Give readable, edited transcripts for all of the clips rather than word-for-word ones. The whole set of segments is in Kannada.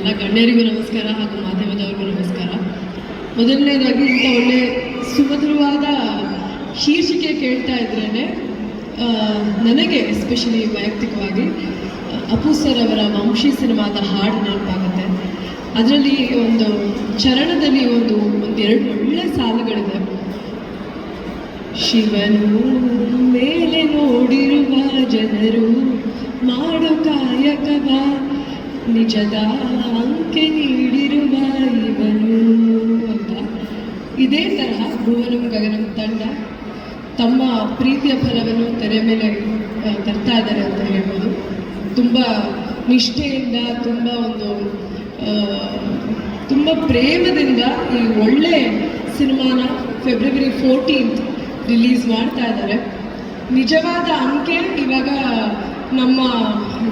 ಎಲ್ಲ ಗಣ್ಯರಿಗೂ ನಮಸ್ಕಾರ ಹಾಗೂ ಮಾಧ್ಯಮದವರಿಗೂ ನಮಸ್ಕಾರ. ಮೊದಲನೇದಾಗಿ ಇಂಥ ಒಳ್ಳೆ ಸುಮಧುರವಾದ ಶೀರ್ಷಿಕೆ ಕೇಳ್ತಾ ಇದ್ರೇ ನನಗೆ ಎಸ್ಪೆಷಲಿ ವೈಯಕ್ತಿಕವಾಗಿ ಅಪ್ಪು ಸರ್ ಅವರ ವಂಶಿ ಸಿನಿಮಾದ ಹಾಡು ನೆನಪಾಗುತ್ತೆ. ಅದರಲ್ಲಿ ಒಂದು ಚರಣದಲ್ಲಿ ಒಂದೆರಡು ಒಳ್ಳೆ ಸಾಲುಗಳಿದೆ. ಶಿವನು ಮೇಲೆ ನೋಡಿರುವ ಜನರು ಮಾಡೋ ಕಾಯಕವ ನಿಜದ ಅಂಕೆ ನೀಡಿರುವ ಇವನು ಅಂತ. ಇದೇ ತರಹ ಭುವನಂ ಗಗನಂ ತಂಡ ತಮ್ಮ ಪ್ರೀತಿಯ ಫಲವನ್ನು ತೆರೆ ಮೇಲೆ ತರ್ತಾ ಇದ್ದಾರೆ ಅಂತ ಹೇಳ್ಬೋದು. ತುಂಬ ನಿಷ್ಠೆಯಿಂದ, ತುಂಬ ಪ್ರೇಮದಿಂದ ಈ ಒಳ್ಳೆ ಸಿನಿಮಾನ February 14th ರಿಲೀಸ್ ಮಾಡ್ತಾ ಇದ್ದಾರೆ. ನಿಜವಾದ ಅಂಕೆ ಇವಾಗ ನಮ್ಮ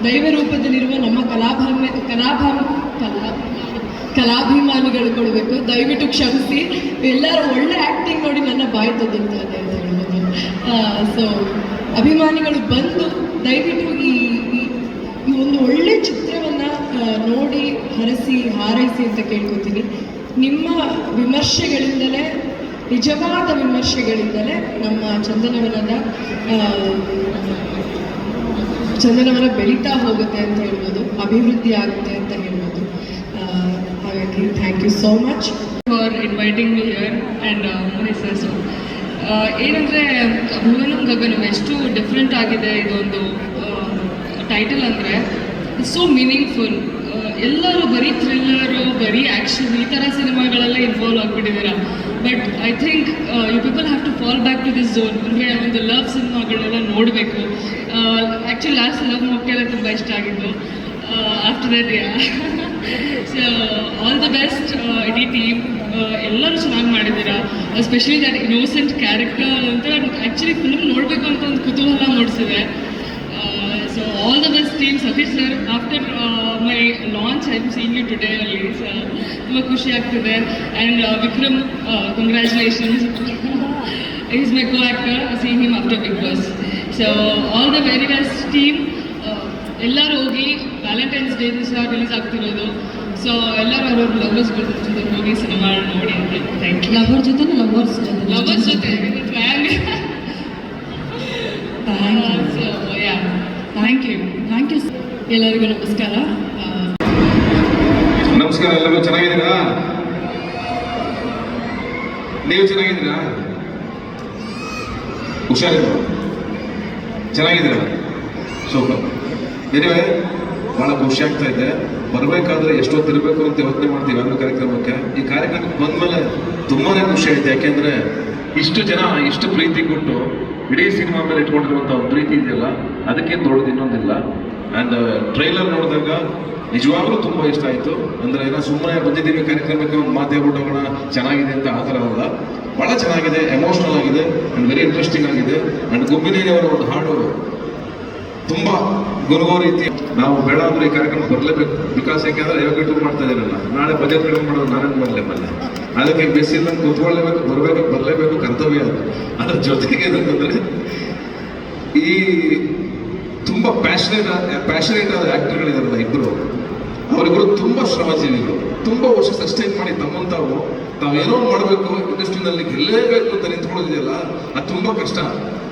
ದೈವ ರೂಪದಲ್ಲಿರುವ ನಮ್ಮ ಕಲಾಭಿಮಾನಿಗಳು ಕೊಡಬೇಕು. ದಯವಿಟ್ಟು ಕ್ಷಮಿಸಿ, ಎಲ್ಲರೂ ಒಳ್ಳೆ ಆ್ಯಕ್ಟಿಂಗ್ ನೋಡಿ ನನ್ನ ಬಾಯಿ ತೊದಲ್ತಾ ಇದೆ ಅಂತ ಹೇಳ್ಬೋದು. ಸೊ ಅಭಿಮಾನಿಗಳು ಬಂದು ದಯವಿಟ್ಟು ಈ ಒಂದು ಒಳ್ಳೆ ಚಿತ್ರವನ್ನು ನೋಡಿ ಹರಸಿ ಹಾರೈಸಿ ಅಂತ ಕೇಳ್ಕೊತೀನಿ. ನಿಮ್ಮ ವಿಮರ್ಶೆಗಳಿಂದಲೇ, ನಿಜವಾದ ವಿಮರ್ಶೆಗಳಿಂದಲೇ ನಮ್ಮ ಚಂದನವನ ಬೆಳೀತಾ ಹೋಗುತ್ತೆ ಅಂತ ಹೇಳ್ಬೋದು, ಅಭಿವೃದ್ಧಿ ಆಗುತ್ತೆ ಅಂತ ಹೇಳ್ಬೋದು. ಹಾಗಾಗಿ thank you so much for inviting me here and so ಏನಂದರೆ ಭುವನಂ ಗಗನಂ ಎಷ್ಟು ಡಿಫ್ರೆಂಟ್ ಆಗಿದೆ ಇದೊಂದು ಟೈಟಲ್ ಅಂದರೆ. It's so meaningful. ಎಲ್ಲರೂ ಬರೀ ಥ್ರಿಲ್ಲರು, ಬರೀ ಆ್ಯಕ್ಷನ್ ಈ ಥರ ಸಿನಿಮಾಗಳೆಲ್ಲ ಇನ್ವಾಲ್ವ್ ಆಗಿಬಿಟ್ಟಿದ್ದೀರಾ. But I think you people have to fall back to this zone. ಅಂದರೆ ಒಂದು ಲವ್ ಸಿನಿಮಾಗಳನ್ನೆಲ್ಲ ನೋಡಬೇಕು. ಆ್ಯಕ್ಚುಲಿ ಲಾಸ್ಟ್ ಲವ್ ಮೊಕ್ಕೆಲ್ಲ ತುಂಬ ಇಷ್ಟ ಆಗಿದ್ದು. After that so all the best ಇಡೀ ಟೀಮ್. ಎಲ್ಲರೂ ಚೆನ್ನಾಗಿ ಮಾಡಿದ್ದೀರಾ. ಎಸ್ಪೆಷಲಿ ದಟ್ ಇನ್ನೋಸೆಂಟ್ ಕ್ಯಾರೆಕ್ಟರ್ ಅಂತ ಆ್ಯಕ್ಚುಲಿ ಫಿಲ್ಮ್ ನೋಡಬೇಕು ಅಂತ ಒಂದು ಕುತೂಹಲ ಮೂಡಿಸಿದೆ. So all the best team. Satish sir, after my launch I am seeing you today only. So ತುಂಬ ಖುಷಿ ಆಗ್ತಿದೆ. And Vikram, congratulations. He is my co-actor. Seeing him after Big Boss. So all the very best team. ಎಲ್ಲರೂ ಹೋಗಿ ವ್ಯಾಲೆಂಟೈನ್ಸ್ ಡೇ ದಿವಸ ರಿಲೀಸ್ ಆಗ್ತಿರೋದು. ಸೊ ಎಲ್ಲರೂ ಅವ್ರವ್ರ ಲವರ್ಸ್ಗಳ ಜೊತೆ ಹೋಗಿ ಸಿನಿಮಾ ನೋಡಿ ಅಂತ. Thank you. ಲವರ್ಸ್ ಜೊತೆ ಥ್ಯಾಂಕ್ ಯು. ಎಲ್ಲರಿಗೂ ನಮಸ್ಕಾರ. ಎಲ್ಲರಿಗೂ ಚೆನ್ನಾಗಿದ್ದೀರಾ? ನೀವು ಚೆನ್ನಾಗಿದ್ದೀರಾ? ಹುಷಾರಿದ್ದೀರಾ? ಚೆನ್ನಾಗಿದ್ದೀರಾ? ಸೂಪರ್. ಎನಿವೆ, ಭಾಳ ಖುಷಿ ಆಗ್ತಾ ಇದೆ. ಬರಬೇಕಾದ್ರೆ ಎಷ್ಟೊತ್ತಿರಬೇಕು ಅಂತ ಯೋಚನೆ ಮಾಡ್ತೀವಿ ಯಾವುದೋ ಕಾರ್ಯಕ್ರಮಕ್ಕೆ. ಈ ಕಾರ್ಯಕ್ರಮಕ್ಕೆ ಬಂದಮೇಲೆ ತುಂಬಾ ಖುಷಿ ಆಯ್ತು. ಯಾಕೆಂದರೆ ಇಷ್ಟು ಜನ ಇಷ್ಟು ಪ್ರೀತಿ ಕೊಟ್ಟು ಇಡೀ ಸಿನಿಮಾ ಮೇಲೆ ಇಟ್ಕೊಂಡಿರುವಂಥ ಒಂದು ಪ್ರೀತಿ ಇದೆಯಲ್ಲ, ಅದಕ್ಕೆ ದೊಡ್ಡದು ಇನ್ನೊಂದಿಲ್ಲ. ಆ್ಯಂಡ್ ಟ್ರೈಲರ್ ನೋಡಿದಾಗ ನಿಜವಾಗ್ಲೂ ತುಂಬ ಇಷ್ಟ ಆಯಿತು. ಅಂದರೆ ಏನೋ ಸುಮ್ಮನೆ ಬಂದಿದ್ದೀವಿ ಕಾರ್ಯಕ್ರಮಕ್ಕೆ ಒಂದು ಮಾತು ಹೇಳ್ಬಿಟ್ಟು ಹೋಗೋಣ ಚೆನ್ನಾಗಿದೆ ಅಂತ ಆ ಥರ ಅಲ್ಲ. ಭಾಳ ಚೆನ್ನಾಗಿದೆ, ಎಮೋಷ್ನಲ್ ಆಗಿದೆ ಆ್ಯಂಡ್ ವೆರಿ ಇಂಟ್ರೆಸ್ಟಿಂಗ್ ಆಗಿದೆ. ಆ್ಯಂಡ್ ಗುಬ್ಬಿನೇನಿಯವರ ಒಂದು ಹಾಡು ತುಂಬ ಗುರುಗೋ ರೀತಿ. ನಾವು ಬೇಡ ಅಂದ್ರೆ ಈ ಕಾರ್ಯಕ್ರಮ ಬರಲೇಬೇಕು. ಬಿಕಾಸ್ ಯಾಕೆಂದರೆ ಯಾವಾಗ ಮಾಡ್ತಾ ಇದ್ದೀರಲ್ಲ, ನಾಳೆ ಬಜೆಟ್ ಕಡಿಮೆ ಮಾಡೋದು ನಾನೇ ಬರಲೇಬಲ್ಲ. ಅದಕ್ಕೆ ಬೇಸಿಲ್ಲ ಕೂತ್ಕೊಳ್ಳೇಬೇಕು, ಬರಲೇಬೇಕು, ಕರ್ತವ್ಯ ಅದು. ಅದ್ರ ಜೊತೆಗೆ ಏನಂತಂದರೆ ಈ ತುಂಬ ಪ್ಯಾಷನೇಟ್ ಆದ ಆ್ಯಕ್ಟರ್ಗಳಿದಾರಲ್ಲ ಇಬ್ಬರು, ಅವರಿಬ್ಬರು ತುಂಬ ಶ್ರಮಜೀವಿಗಳು. ತುಂಬ ವರ್ಷ ಸಸ್ಟೈನ್ ಮಾಡಿ ತಾವೇನೋ ಮಾಡಬೇಕು, ಇಂಡಸ್ಟ್ರಿನಲ್ಲಿ ಗೆಲ್ಲೇಬೇಕು ಅಂತ ನಿಂತ್ಕೊಳ್ಳೋದಿದೆಯಲ್ಲ, ಅದು ತುಂಬ ಕಷ್ಟ.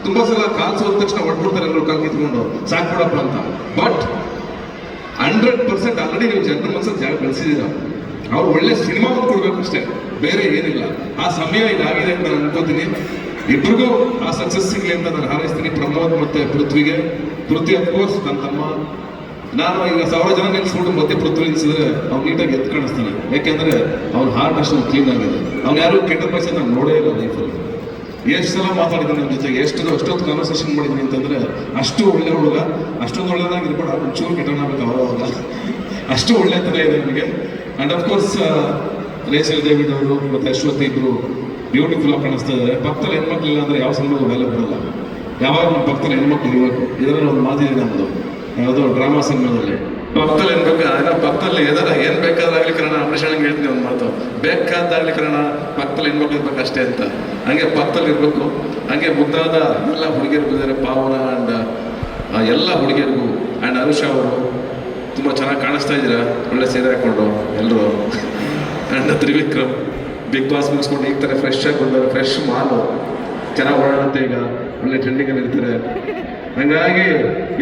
ತುಂಬ ಸಲ ಕಾಲು ಸೋದ ತಕ್ಷಣ ಹೊಡ್ಬಿಡ್ತಾರೆ ಎಲ್ಲರೂ ಕಾಲು ಕಿತ್ಕೊಂಡು ಸಾಕ್ಬಿಡಪ್ಪ ಅಂತ. ಬಟ್ 100% ಆಲ್ರೆಡಿ ನೀವು ಜನರ ಮನಸ್ಸಲ್ಲಿ ಜಾಗ ಬೆಳೆಸಿದ್ದೀರ. ಅವ್ರು ಒಳ್ಳೆ ಸಿನಿಮಾ ಕೊಡ್ಬೇಕು ಅಷ್ಟೇ, ಬೇರೆ ಏನಿಲ್ಲ. ಆ ಸಮಯ ಇದಾಗಿದೆ ಅಂತ ನಾನು ಅನ್ಕೋತೀನಿ. ಇಬ್ರಿಗೂ ಆ ಸಕ್ಸಸ್ ಸಿಗಲಿ ಅಂತ ನಾನು ಹಾರೈಸ್ತೀನಿ. ಪ್ರಮೋದ್ ಮತ್ತೆ ಪೃಥ್ವಿ ಅಫ್ಕೋರ್ಸ್ ನನ್ನ ತಮ್ಮ. ನಾನು ಈಗ 1000 ಜನ ನಿಲ್ಸ್ಕೊಂಡು ಮತ್ತೆ ಪೃಥ್ವಿ ನಿಲ್ಸಿದ್ರೆ ಅವ್ನು ನೀಟಾಗಿ ಎದ್ದು ಕಾಣಿಸ್ತಾನೆ. ಯಾಕೆಂದ್ರೆ ಅವ್ನ ಹಾರ್ಟ್ ಅಷ್ಟು ಕ್ಲೀನ್ ಆಗಿದೆ. ಅವ್ನು ಯಾರು ಕೆಟ್ಟ ಪೈಸೆ ನಾನು ನೋಡೇ ಇಲ್ಲ ಲೈಫಲ್ಲಿ. ಎಷ್ಟು ಸಲ ಮಾತಾಡಿದ್ದೀನಿ ನನ್ನ ಜೊತೆಗೆ, ಅಷ್ಟೊತ್ತು ಕಾನ್ವರ್ಸೇಷನ್ ಮಾಡಿದ್ದೀನಿ ಅಂತಂದರೆ ಅಷ್ಟು ಒಳ್ಳೆ ಹುಡುಗ. ಅಷ್ಟೊಂದು ಒಳ್ಳೆದಾಗಿರ್ಬೇಡ, ಒಂಚೂರು ಕೆಟ್ಟನಾಗಬೇಕು ಅವಾಗ. ಅಷ್ಟು ಒಳ್ಳೆತನ ಇದೆ ನನಗೆ. ಆ್ಯಂಡ್ ಅಫ್ಕೋರ್ಸ್ ರೇಚಲ್ ಡೇವಿಡ್ ಅವರು ಮತ್ತು ಅಶ್ವಥ್ ಇಬ್ಬರು ಬ್ಯೂಟಿಫುಲ್ ಆಗಿ ಕಾಣಿಸ್ತಾ ಇದ್ದಾರೆ. ಪಕ್ಕದಲ್ಲಿ ಹೆಣ್ಮಕ್ಳಿಲ್ಲ ಅಂದರೆ ಯಾವ ಸಿನಿಮಾಗೂ ಬೆಲೆ ಬರಲ್ಲ. ಯಾವಾಗ ನಮ್ಮ ಪಕ್ಕದಲ್ಲಿ ಹೆಣ್ಮಕ್ಳು ಇರಬೇಕು. ಇದರಲ್ಲಿ ಒಂದು ಮಾತಿದೆ ನಮ್ಮದು, ಯಾವುದೋ ಡ್ರಾಮಾ ಸಿನಿಮಾದಲ್ಲಿ ಪಕ್ಕದಲ್ಲಿ ಪಕ್ಕದಲ್ಲಿ ಏನಾರ ಏನು ಬೇಕಾದ್ರಾಗಲಿ ಕನ್ನಡ ಅಂಬರೀಷಣ್ಣ ಹೇಳ್ತೀನಿ ಒಂದು ಮಾತು, ಬೇಕಾದಾಗಲಿ ಕನ್ನಡ ಪಕ್ಕದಲ್ಲಿ ಹೆಣ್ಮಕ್ಳು ಇರ್ಬೇಕು ಅಷ್ಟೇ ಅಂತ. ಹಂಗೆ ಪಕ್ಕದಲ್ಲಿ ಇರಬೇಕು. ಹಂಗೆ ಮುದ್ದಾದ ಎಲ್ಲ ಹುಡುಗಿಯರು ಇದ್ದಾರೆ, ಪಾವನ ಆ್ಯಂಡ್ ಎಲ್ಲ ಹುಡುಗಿಯರಿಗೂ ಆ್ಯಂಡ್ ಅನುಷಾ ಅವರು ತುಂಬ ಚೆನ್ನಾಗಿ ಕಾಣಿಸ್ತಾ ಇದ್ದೀರಾ, ಒಳ್ಳೆ ಸೀರೆ ಹಾಕ್ಕೊಂಡು ಎಲ್ಲರೂ. ಅಂಡ್ ತ್ರಿವಿಕ್ರಮ್ ಬಿಗ್ ಬಾಸ್ ಮುಗಿಸ್ಕೊಂಡು ಈಗ ಥರ ಫ್ರೆಶ್ ಆಗಿ ಬಂದವರು, ಫ್ರೆಶ್ ಮಾಲು ಚೆನ್ನಾಗಿ ಓಡಾಡುತ್ತೆ, ಈಗ ಒಳ್ಳೆ ಟ್ರೆಂಡಿಂಗಲ್ಲಿ ಇರ್ತಾರೆ. ಹಂಗಾಗಿ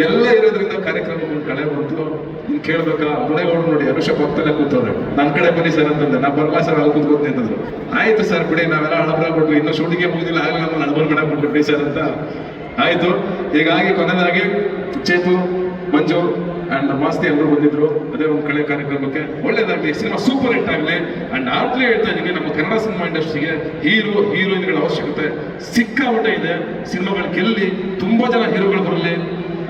ಎಲ್ಲ ಇರೋದ್ರಿಂದ ಕಾರ್ಯಕ್ರಮ ಕಳೆ ಬಂತು. ಇನ್ನು ಕೇಳ್ಬೇಕಾ, ಮುಳೇಗೌಡರು ನೋಡಿ ಅನುಷ ಪಕ್ಕದಲ್ಲೇ ಕೂತವ್ರೆ. ನನ್ನ ಕಡೆ ಬನ್ನಿ ಸರ್ ಅಂತಂದೆ, ನಾ ಬರಲ್ಲ ಸರ್ ಅಲ್ಲಿ ಕೂತ್ಕೋತೀನಿ ಅಂತಂದ್ರು. ಆಯ್ತು ಸರ್ ಬಿಡಿ, ನಾವೆಲ್ಲ ಹಳಬರಾಗ್ಬಿಟ್ವಿ, ಇನ್ನೂ ಶೂಟಿಂಗ್ಗೆ ಮುಗಿದಿಲ್ಲ, ಆಗಲಿ ನಮ್ಮ ಹಳಬರ್ ಬಿಡಾಕ್ಬಿಟ್ಟು ಬಿಡಿ ಸರ್ ಅಂತ ಆಯ್ತು. ಹೀಗಾಗಿ ಕೊನೆಯದಾಗಿ ಚೇತು, ಮಂಜು ಅಂಡ್ ಮಾಸ್ತಿ ಎಲ್ಲರೂ ಬಂದಿದ್ರು ಅದೇ ಒಂದು ಕಳೆ ಕಾರ್ಯಕ್ರಮಕ್ಕೆ. ಒಳ್ಳೇದಾಗ್ಲಿ, ಸಿನಿಮಾ ಸೂಪರ್ ಹಿಟ್ ಆಗಲಿ. ಅಂಡ್ ಆಗ್ಲೇ ಹೇಳ್ತಾ ಇದ್ದೀನಿ, ನಮ್ಮ ಕನ್ನಡ ಸಿನಿಮಾ ಇಂಡಸ್ಟ್ರಿಗೆ ಹೀರೋಯಿನ್ಗಳ ಅವಶ್ಯಕತೆ ಸಿಕ್ಕಾಪಟ್ಟೆ ಇದೆ. ಸಿನಿಮಾಗಳು ಗೆಲ್ಲಿ, ತುಂಬಾ ಜನ ಹೀರೋಗಳು ಬರಲಿ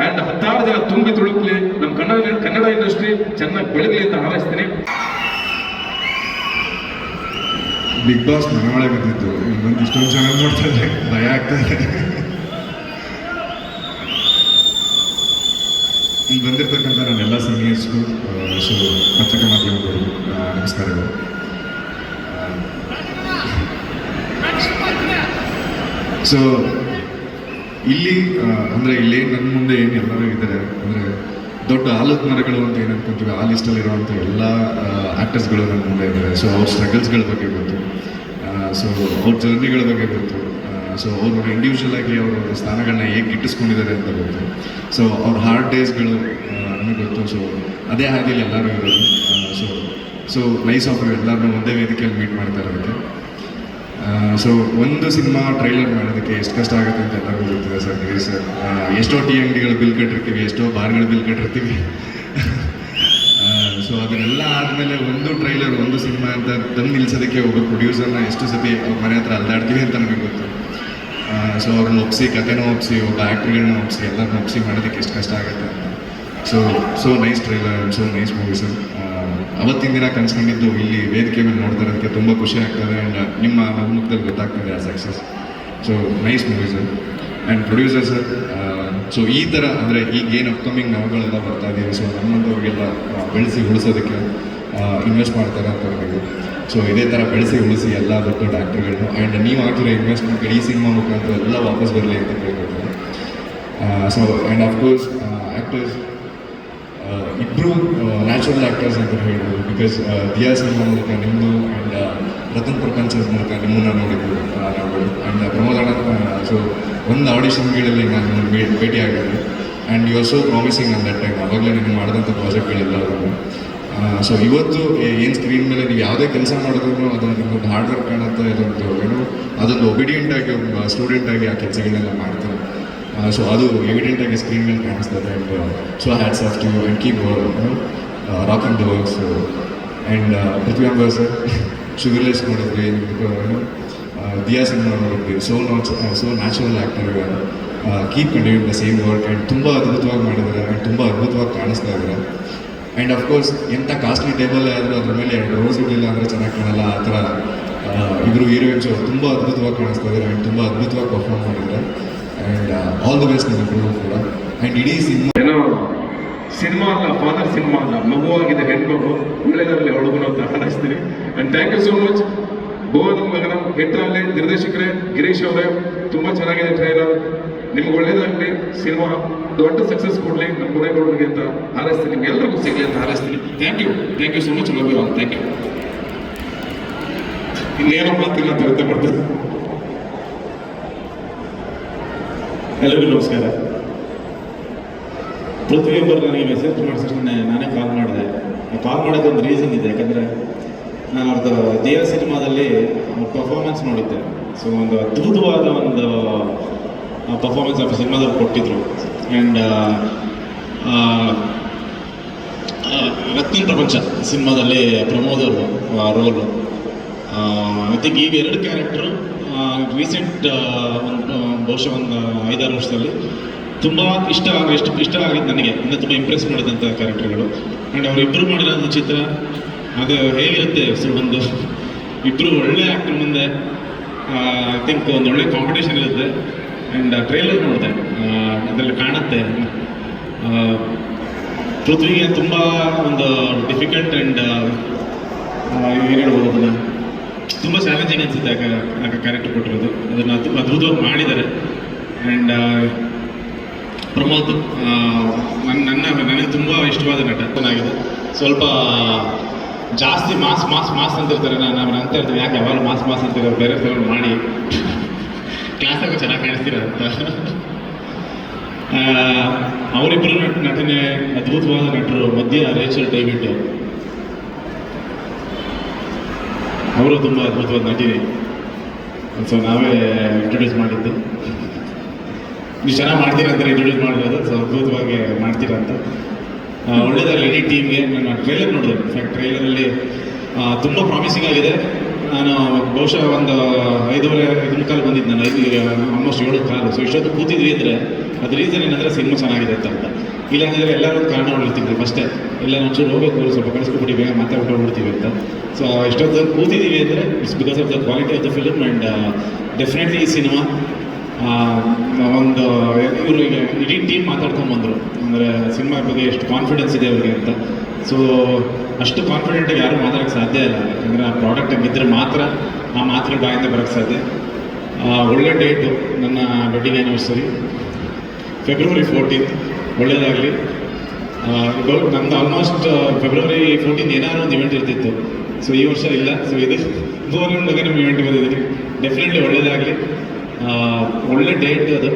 ಅಂಡ್ 10 ಜನ ತುಂಬಿ ತುಳುಕ್ಲಿ, ನಮ್ಮ ಕನ್ನಡ ಇಂಡಸ್ಟ್ರಿ ಚೆನ್ನಾಗಿ ಬೆಳಗಲಿ ಅಂತ ಹಾರೈಸ್ತೀನಿ. ಬಿಗ್ ಬಾಸ್ ಮನೆಯೊಳಗೆ ಬಂದಿದ್ದು ಇನ್ನೊಂದು ಇಷ್ಟೊಂದು ಚೆನ್ನಾಗಿ ನೋಡ್ತಾರೆ, ಭಯ ಆಗ್ತಾ ಇದೆ. ಇಲ್ಲಿ ಬಂದಿರ್ತಕ್ಕಂಥ ನನ್ನೆಲ್ಲ ಸೀನಿಯರ್ಸ್ಗೂ, ಸೊ ಪತ್ರಿಕಾ ಮಾಧ್ಯಮದವರು ನಮಸ್ಕಾರಗಳು. ಸೊ ಇಲ್ಲಿ ಅಂದರೆ ಇಲ್ಲಿ ನನ್ನ ಮುಂದೆ ಏನು ಎಲ್ಲರೂ ಇದ್ದಾರೆ ಅಂದರೆ ದೊಡ್ಡ ಆಲದ ಮರಗಳು ಅಂತ ಏನು ಅನ್ಕೊಂತೀವಿ, ಆ ಲಿಸ್ಟಲ್ಲಿರುವಂಥ ಎಲ್ಲ ಆ್ಯಕ್ಟರ್ಸ್ಗಳು ನನ್ನ ಮುಂದೆ ಇದ್ದಾರೆ. ಸೊ ಅವ್ರ ಸ್ಟ್ರಗಲ್ಸ್ಗಳ ಬಗ್ಗೆ ಗೊತ್ತು, ಸೊ ಅವ್ರ ಜರ್ನಿಗಳ ಬಗ್ಗೆ ಗೊತ್ತು, ಸೊ ಅವರು ಇಂಡಿವಿಜುವಲ್ ಆಗಿ ಅವರು ಸ್ಥಾನಗಳನ್ನ ಹೇಗೆ ಗಿಟ್ಟಿಸ್ಕೊಂಡಿದ್ದಾರೆ ಅಂತ ಗೊತ್ತು. ಸೊ ಅವ್ರ ಹಾರ್ಡ್ ಡೇಸ್ಗಳು ನಮಗೆ ಗೊತ್ತು. ಸೊ ಅದೇ ಹಾದಿಯಲ್ಲಿ ಎಲ್ಲರೂ ಇರೋದು. ಸೊ ನೈಸ್ ಆಫ್ ಎಲ್ಲರನ್ನೂ ಒಂದೇ ವೇದಿಕೆಯಲ್ಲಿ ಮೀಟ್ ಮಾಡ್ತಾ ಇರೋದಕ್ಕೆ. ಸೊ ಒಂದು ಸಿನಿಮಾ ಟ್ರೈಲರ್ ಮಾಡೋದಕ್ಕೆ ಎಷ್ಟು ಕಷ್ಟ ಆಗುತ್ತೆ ಅಂತ ಎಲ್ಲರಿಗೂ ಗೊತ್ತಿದೆ ಸರ್. ಗಿರೀಶ್ ಸರ್, ಎಷ್ಟೋ ಟೀ ಅಂಗಡಿಗಳು ಬಿಲ್ ಕಟ್ಟಿರ್ತೀವಿ, ಎಷ್ಟೋ ಬಾರ್ಗಳು ಬಿಲ್ ಕಟ್ಟಿರ್ತೀವಿ. ಸೊ ಅದನ್ನೆಲ್ಲ ಆದಮೇಲೆ ಒಂದು ಟ್ರೈಲರ್, ಒಂದು ಸಿನಿಮಾ ಅಂತ ತಂದು ನಿಲ್ಸೋದಕ್ಕೆ ಒಬ್ಬ ಪ್ರೊಡ್ಯೂಸರ್ನ ಎಷ್ಟು ಸತಿ ಅವ್ರ ಮನೆ ಹತ್ರ ಅಲ್ದಾಡ್ತೀವಿ ಅಂತ ನಮಗೆ ಗೊತ್ತು. ಸೊ ಅವ್ರನ್ನ ಒಪ್ಪಿಸಿ, ಕಥೆನೂ ಒಪ್ಪಿಸಿ, ಒಬ್ಬ ಆ್ಯಕ್ಟ್ರಿಗಳನ್ನ ಒಪ್ಪಿಸಿ, ಎಲ್ಲರನ್ನ ಒಪ್ಪಿಸಿ ಮಾಡೋದಕ್ಕೆ ಎಷ್ಟು ಕಷ್ಟ ಆಗುತ್ತೆ ಅಂತ. So nice trailer, so nice movie sir. ಅವತ್ತಿನ ದಿನ ಕನ್ಸ್ಕೊಂಡಿದ್ದು ಇಲ್ಲಿ ವೇದಿಕೆ ಮೇಲೆ ನೋಡ್ತಾ ಇರೋದಕ್ಕೆ ತುಂಬ ಖುಷಿ ಆಗ್ತದೆ. ಆ್ಯಂಡ್ ನಿಮ್ಮ ಮುಖದಲ್ಲಿ ಗೊತ್ತಾಗ್ತದೆ ಆ success. So nice movie sir. And producer sir, so ಈ ಥರ ಅಂದರೆ ಈಗೇನು ಅಪ್ಕಮಿಂಗ್ ನಾವುಗಳೆಲ್ಲ ಬರ್ತಾ ಇದ್ದೀವಿ, ಸೊ ನಮ್ಮಂಥವ್ರಿಗೆಲ್ಲ ಬೆಳೆಸಿ ಉಳಿಸೋದಕ್ಕೆ ಇನ್ವೆಸ್ಟ್ ಮಾಡ್ತಾರೆ ಅಂತ ನನಗೆ. ಸೊ ಇದೇ ಥರ ಬೆಳೆಸಿ ಉಳಿಸಿ ಎಲ್ಲ ದೊಡ್ಡ ದೊಡ್ಡ ಆ್ಯಕ್ಟರ್ಗಳನ್ನು ಆ್ಯಂಡ್ ನೀವು ಹಾಕಿರೋ ಇನ್ವೆಸ್ಟ್ಮೆಂಟ್ ಈ ಸಿನಿಮಾ ಮುಖಾಂತರ ಎಲ್ಲ ವಾಪಸ್ ಬರಲಿ ಅಂತ ಕೇಳ್ಕೊಳ್ತಾರೆ. ಸೊ ಆ್ಯಂಡ್ ಅಫ್ಕೋರ್ಸ್ ಆ್ಯಕ್ಟರ್ಸ್ ಇಬ್ಬರು ನ್ಯಾಚುರಲ್ ಆ್ಯಕ್ಟರ್ಸ್ ಅಂತ ಹೇಳ್ಬೋದು. ಬಿಕಾಸ್ ದಿಯಾ ಸಿನಿಮಾ ಮೂಲಕ ನಿಮ್ಮದು ಆ್ಯಂಡ್ ರತನ್ ಪ್ರಪಂಚದ ಮೂಲಕ ನಿಮ್ಮನ್ನು ನೋಡಿದ್ದು ನಾವು. ಆ್ಯಂಡ್ ಪ್ರಮೋದ್ ಅಣ್ಣ, ಸೊ ಒಂದು ಆಡಿಷನ್ಗಳಲ್ಲಿ ನಾನು ಭೇಟಿ ಆಗಿದ್ದೆ. And you are so promising on that time. ಆವಾಗಲೇ ನೀವು ಮಾಡಿದಂಥ ಪ್ರಾಜೆಕ್ಟ್ಗಳೆಲ್ಲ ಅದನ್ನು. ಸೊ ಇವತ್ತು ಏನು ಸ್ಕ್ರೀನ್ ಮೇಲೆ ನೀವು ಯಾವುದೇ ಕೆಲಸ ಮಾಡಿದ್ರು ಅದನ್ನು ನಿಮ್ಮೊಂದು ಹಾರ್ಡ್ ವರ್ಕ್ ಕಾಣುತ್ತೆ, ಅದೊಂದು ಒಬಿಡಿಯೆಂಟಾಗಿ ಒಬ್ಬ ಸ್ಟೂಡೆಂಟಾಗಿ ಆ ಕೆಲಸಗಳನ್ನೆಲ್ಲ ಮಾಡ್ತಾರೆ. ಸೊ ಅದು ಎವಿಡೆಂಟಾಗಿ ಸ್ಕ್ರೀನ್ ಮೇಲೆ ಕಾಣಿಸ್ತದೆ. And so hats off to you and keep rocking the works. And Prithvi Ambar sir, sugarless ನೋಡಿದ್ವಿ, ದಿಯಾ ಸಿನಿಮಾ ನೋಡಿದ್ವಿ. So natural actor, keep continuing the same work. And ತುಂಬ ಅದ್ಭುತವಾಗಿ ಮಾಡಿದ್ದಾರೆ ಆ್ಯಂಡ್ ತುಂಬ ಅದ್ಭುತವಾಗಿ ಕಾಣಿಸ್ತಾ ಇದ್ದಾರೆ. ಆ್ಯಂಡ್ ಅಫ್ಕೋರ್ಸ್ ಎಂಥ ಕಾಸ್ಟ್ಲಿ ಟೇಬಲ್ ಆದರೂ ಅದ್ರ ಮೇಲೆ 2 ರೋಸ್ ಇರಲಿಲ್ಲ ಅಂದರೆ ಚೆನ್ನಾಗಿ ಕಾಣಲ್ಲ. ಆ ಥರ ಇಬ್ಬರು ಹೀರೋಯಿನ್ಸು ತುಂಬ ಅದ್ಭುತವಾಗಿ ಕಾಣಿಸ್ತಾ ಇದ್ದಾರೆ ಆ್ಯಂಡ್ ತುಂಬ ಅದ್ಭುತವಾಗಿ ಪರ್ಫಾರ್ಮ್ ಮಾಡಿದ್ದಾರೆ. ಆ್ಯಂಡ್ ಆಲ್ ದಿ ಬೆಸ್ಟ್ ನಿಮ್ಮಿಬ್ಬರು ಕೂಡ. ಆ್ಯಂಡ್ ಇಡೀ ಸಿನಿಮಾ ಏನೋ ಸಿನಿಮಾ ಅಲ್ಲ, ಫಾದರ್ ಸಿನಿಮಾ ಅಲ್ಲ, ಮಗುವಾಗಿದೆ ಹೆಣ್ಮಗು, ಒಳ್ಳೆಯದರಲ್ಲಿ ಅವಳಿಗೂ ಅಂತ ಹಾರೈಸ್ತೀನಿ. And thank you so much. ಭುವನ ಮಗನ ಹೆಟ್ರಲ್ಲಿ ನಿರ್ದೇಶಕರೇ, ಗಿರೀಶ್ ಅವರೇ, ತುಂಬ ಚೆನ್ನಾಗಿದೆ ಟ್ರೈಲರ್. ನಿಮ್ಗೆ ಒಳ್ಳೇದಾಗಲಿ, ಸಿನಿಮಾ ದೊಡ್ಡ ಸಕ್ಸಸ್ ಕೊಡಲಿ ನಮ್ಮ ಮುಳೇಗೌಡರಿಗೆ ಅಂತ ಹಾರೈಸ್ತೀನಿ. ನಿಮ್ಗೆ ಎಲ್ರಿಗೂ ಸಿಗಲಿ ಅಂತ ಹಾರೈಸ್ತೀನಿ. Thank you so much. Love you all. Thank you. ಇನ್ನೇನೋ ಮಾತಿಲ್ಲ ಅಂತ ವ್ಯಕ್ತ ಮಾಡ್ತೀನಿ. ಎಲ್ಲರಿಗೂ ನಮಸ್ಕಾರ. ಪೃಥ್ವಿಯೊಬ್ಬರು ನನಗೆ ಮೆಸೇಜ್ ಮಾಡಿಸಿದ್ರೆ ನಾನೇ ಕಾಲ್ ಮಾಡಿದೆ. ಕಾಲ್ ಮಾಡೋಕ್ಕೆ ಒಂದು ರೀಸನ್ ಇದೆ. ಯಾಕಂದರೆ ನಾನು ಅವ್ರದ್ದು ದೇವ ಸಿನಿಮಾದಲ್ಲಿ ಪರ್ಫಾರ್ಮೆನ್ಸ್ ನೋಡಿದ್ದೆ. ಸೊ ಒಂದು ಅದ್ಭುತವಾದ ಒಂದು ಪರ್ಫಾರ್ಮೆನ್ಸ್ ಆ ಸಿನಿಮಾದಲ್ಲಿ ಕೊಟ್ಟಿದ್ರು. ಆ್ಯಂಡ್ ರತ್ನ ಪ್ರಪಂಚ ಸಿನಿಮಾದಲ್ಲಿ ಪ್ರಮೋದ್ ಅವರು ರೋಲು, ಐ ಥಿಂಕ್ ಈ 2 ಕ್ಯಾರೆಕ್ಟ್ರು ರೀಸೆಂಟ್ ಒಂದು ಬಹುಶಃ ಒಂದು 5-6 ವರ್ಷದಲ್ಲಿ ತುಂಬ ಇಷ್ಟ ಆಗಿದ್ದು ನನಗೆ. ಅಂದರೆ ತುಂಬ ಇಂಪ್ರೆಸ್ ಮಾಡಿದಂಥ ಕ್ಯಾರೆಕ್ಟರ್ಗಳು. ಆ್ಯಂಡ್ ಅವರಿಬ್ಬರು ಮಾಡಿರೋಂಥ ಚಿತ್ರ ಅದು ಹೇಗಿರುತ್ತೆ, ಸೊ ಒಂದು ಇಬ್ಬರು ಒಳ್ಳೆ ಆ್ಯಕ್ಟರ್ ಮುಂದೆ ಐ ಥಿಂಕ್ ಒಂದು ಒಳ್ಳೆ ಕಾಂಪಿಟೇಷನ್ ಇರುತ್ತೆ. ಆ್ಯಂಡ್ ಟ್ರೈಲರ್ ನೋಡಿದೆ, ಅದರಲ್ಲಿ ಕಾಣುತ್ತೆ ಪೃಥ್ವಿಗೆ ತುಂಬ ಒಂದು ಡಿಫಿಕಲ್ಟ್ ಆ್ಯಂಡ್ ಏನು ಹೇಳ್ಬೋದು, ಅದನ್ನು ತುಂಬ ಚಾಲೆಂಜಿಂಗ್ ಅನಿಸುತ್ತೆ ಆ ಕ್ಯಾರೆಕ್ಟರ್ ಕೊಟ್ಟಿರೋದು. ಅದನ್ನು ತುಂಬ ಅದ್ಭುತವಾಗಿ ಮಾಡಿದ್ದಾರೆ. ಆ್ಯಂಡ್ ಪ್ರಮೋದ್ ನನಗೆ ತುಂಬ ಇಷ್ಟವಾದ ನಟ. ಚೆನ್ನಾಗಿದೆ. ಸ್ವಲ್ಪ ಜಾಸ್ತಿ ಮಾಸ್ ಅಂತಿರ್ತಾರೆ. ನಾನು ಅಂತ ಇರ್ತೀನಿ, ಯಾಕೆ ಯಾವಾಗ ಮಾಸ್ ಅಂತಿರೋರು, ಬೇರೆ ಫಿಲ್ಮ್ ಮಾಡಿ ಕ್ಲಾಸಾಗೂ ಚೆನ್ನಾಗಿ ಕಾಣಿಸ್ತೀರ ಅಂತ. ಅವರಿಬ್ಬರು ನಟನೆ ಅದ್ಭುತವಾದ ನಟರು. ಮಧ್ಯ ರೇಚಲ್ ಡೇವಿಡ್ ಅವರು ತುಂಬ ಅದ್ಭುತವಾದ ನಟಿನಿ. ಸೊ ನಾವೇ ಇಂಟ್ರೊಡ್ಯೂಸ್ ಮಾಡಿದ್ದು. ನೀವು ಚೆನ್ನಾಗಿ ಮಾಡ್ತೀರಾ ಅಂತ ಇಂಟ್ರೊಡ್ಯೂಸ್ ಮಾಡಿರೋದು. ಸೊ ಅದ್ಭುತವಾಗಿ ಮಾಡ್ತೀರಾ ಅಂತ. ಒಳ್ಳೆಯದಾಗಲಿ ಇಡೀ ಟೀಮ್ಗೆ. ನಾನು ಟ್ರೈಲರ್ ನೋಡಿದೆ. ಇನ್ಫ್ಯಾಕ್ಟ್ ಟ್ರೈಲರಲ್ಲಿ ತುಂಬ ಪ್ರಾಮಿಸಿಂಗ್ ಆಗಿದೆ. ನಾನು ಬಹುಶಃ ಒಂದು 5:30 ಬಂದಿದ್ದು. ನಾನು ಆಲ್ಮೋಸ್ಟ್ 7:15. ಸೊ ಇಷ್ಟೊತ್ತು ಕೂತಿದ್ವಿ ಅಂದರೆ ಅದು ರೀಸನ್ ಏನಂದರೆ ಸಿನಿಮಾ ಚೆನ್ನಾಗಿದೆ ಅಂತ. ಇಲ್ಲಾಂದರೆ ಎಲ್ಲರೂ ಒಂದು ಕಾರಣ ಹೊಳ್ತಿದ್ವಿ ಫಸ್ಟೇ, ಎಲ್ಲ ಒಂಚೂರು ಹೋಗಬೇಕು, ಸ್ವಲ್ಪ ಕಳಿಸ್ಕೊಬಿಟ್ಟು ಬೇಗ ಮಾತಾಡ್ಬಿಡ್ತೀವಿ ಅಂತ. ಸೊ ಇಷ್ಟೊತ್ತು ಕೂತಿದ್ದೀವಿ ಅಂದರೆ it's because of the quality of the film. And definitely ಈ ಸಿನಿಮಾ ಒಂದು ಇವರು ಈಗ ಇಡೀ ಟೀಮ್ ಮಾತಾಡ್ಕೊಂಬಂದರು. ಅಂದರೆ ಸಿನಿಮಾ ಬಗ್ಗೆ ಎಷ್ಟು ಕಾನ್ಫಿಡೆನ್ಸ್ ಇದೆ ಅವ್ರಿಗೆ ಅಂತ. ಸೊ ಅಷ್ಟು ಕಾನ್ಫಿಡೆಂಟಾಗಿ ಯಾರೂ ಮಾತಾಡೋಕ್ಕೆ ಸಾಧ್ಯ ಇಲ್ಲ. ಯಾಕಂದರೆ ಆ ಪ್ರಾಡಕ್ಟ್ ಇದ್ದರೆ ಮಾತ್ರ ಆ ಮಾತ್ರ ಬಾಯಿಂದ ಬರೋಕ್ಕೆ ಸಾಧ್ಯ. ಒಳ್ಳೆ ಡೇಟು ನನ್ನ ವೆಡ್ಡಿಂಗ್ ಆ್ಯನಿವರ್ಸರಿ February 14th. ಒಳ್ಳೆಯದಾಗಲಿ. ನಮ್ಮದು ಆಲ್ಮೋಸ್ಟ್ February 14th ಏನಾದ್ರು ಒಂದು ಇವೆಂಟ್ ಇರ್ತಿತ್ತು. ಸೊ ಈ ವರ್ಷ ಇಲ್ಲ. ಸೊ ಇದು ಭುವನಂ ಗಗನಂ ನಮ್ಮ ಇವೆಂಟ್ ಬಂದಿದ್ದೀವಿ. ಡೆಫಿನೆಟ್ಲಿ ಒಳ್ಳೆಯದಾಗಲಿ. ಒಳ್ಳೆ ಡೇಟ್ ಅದು.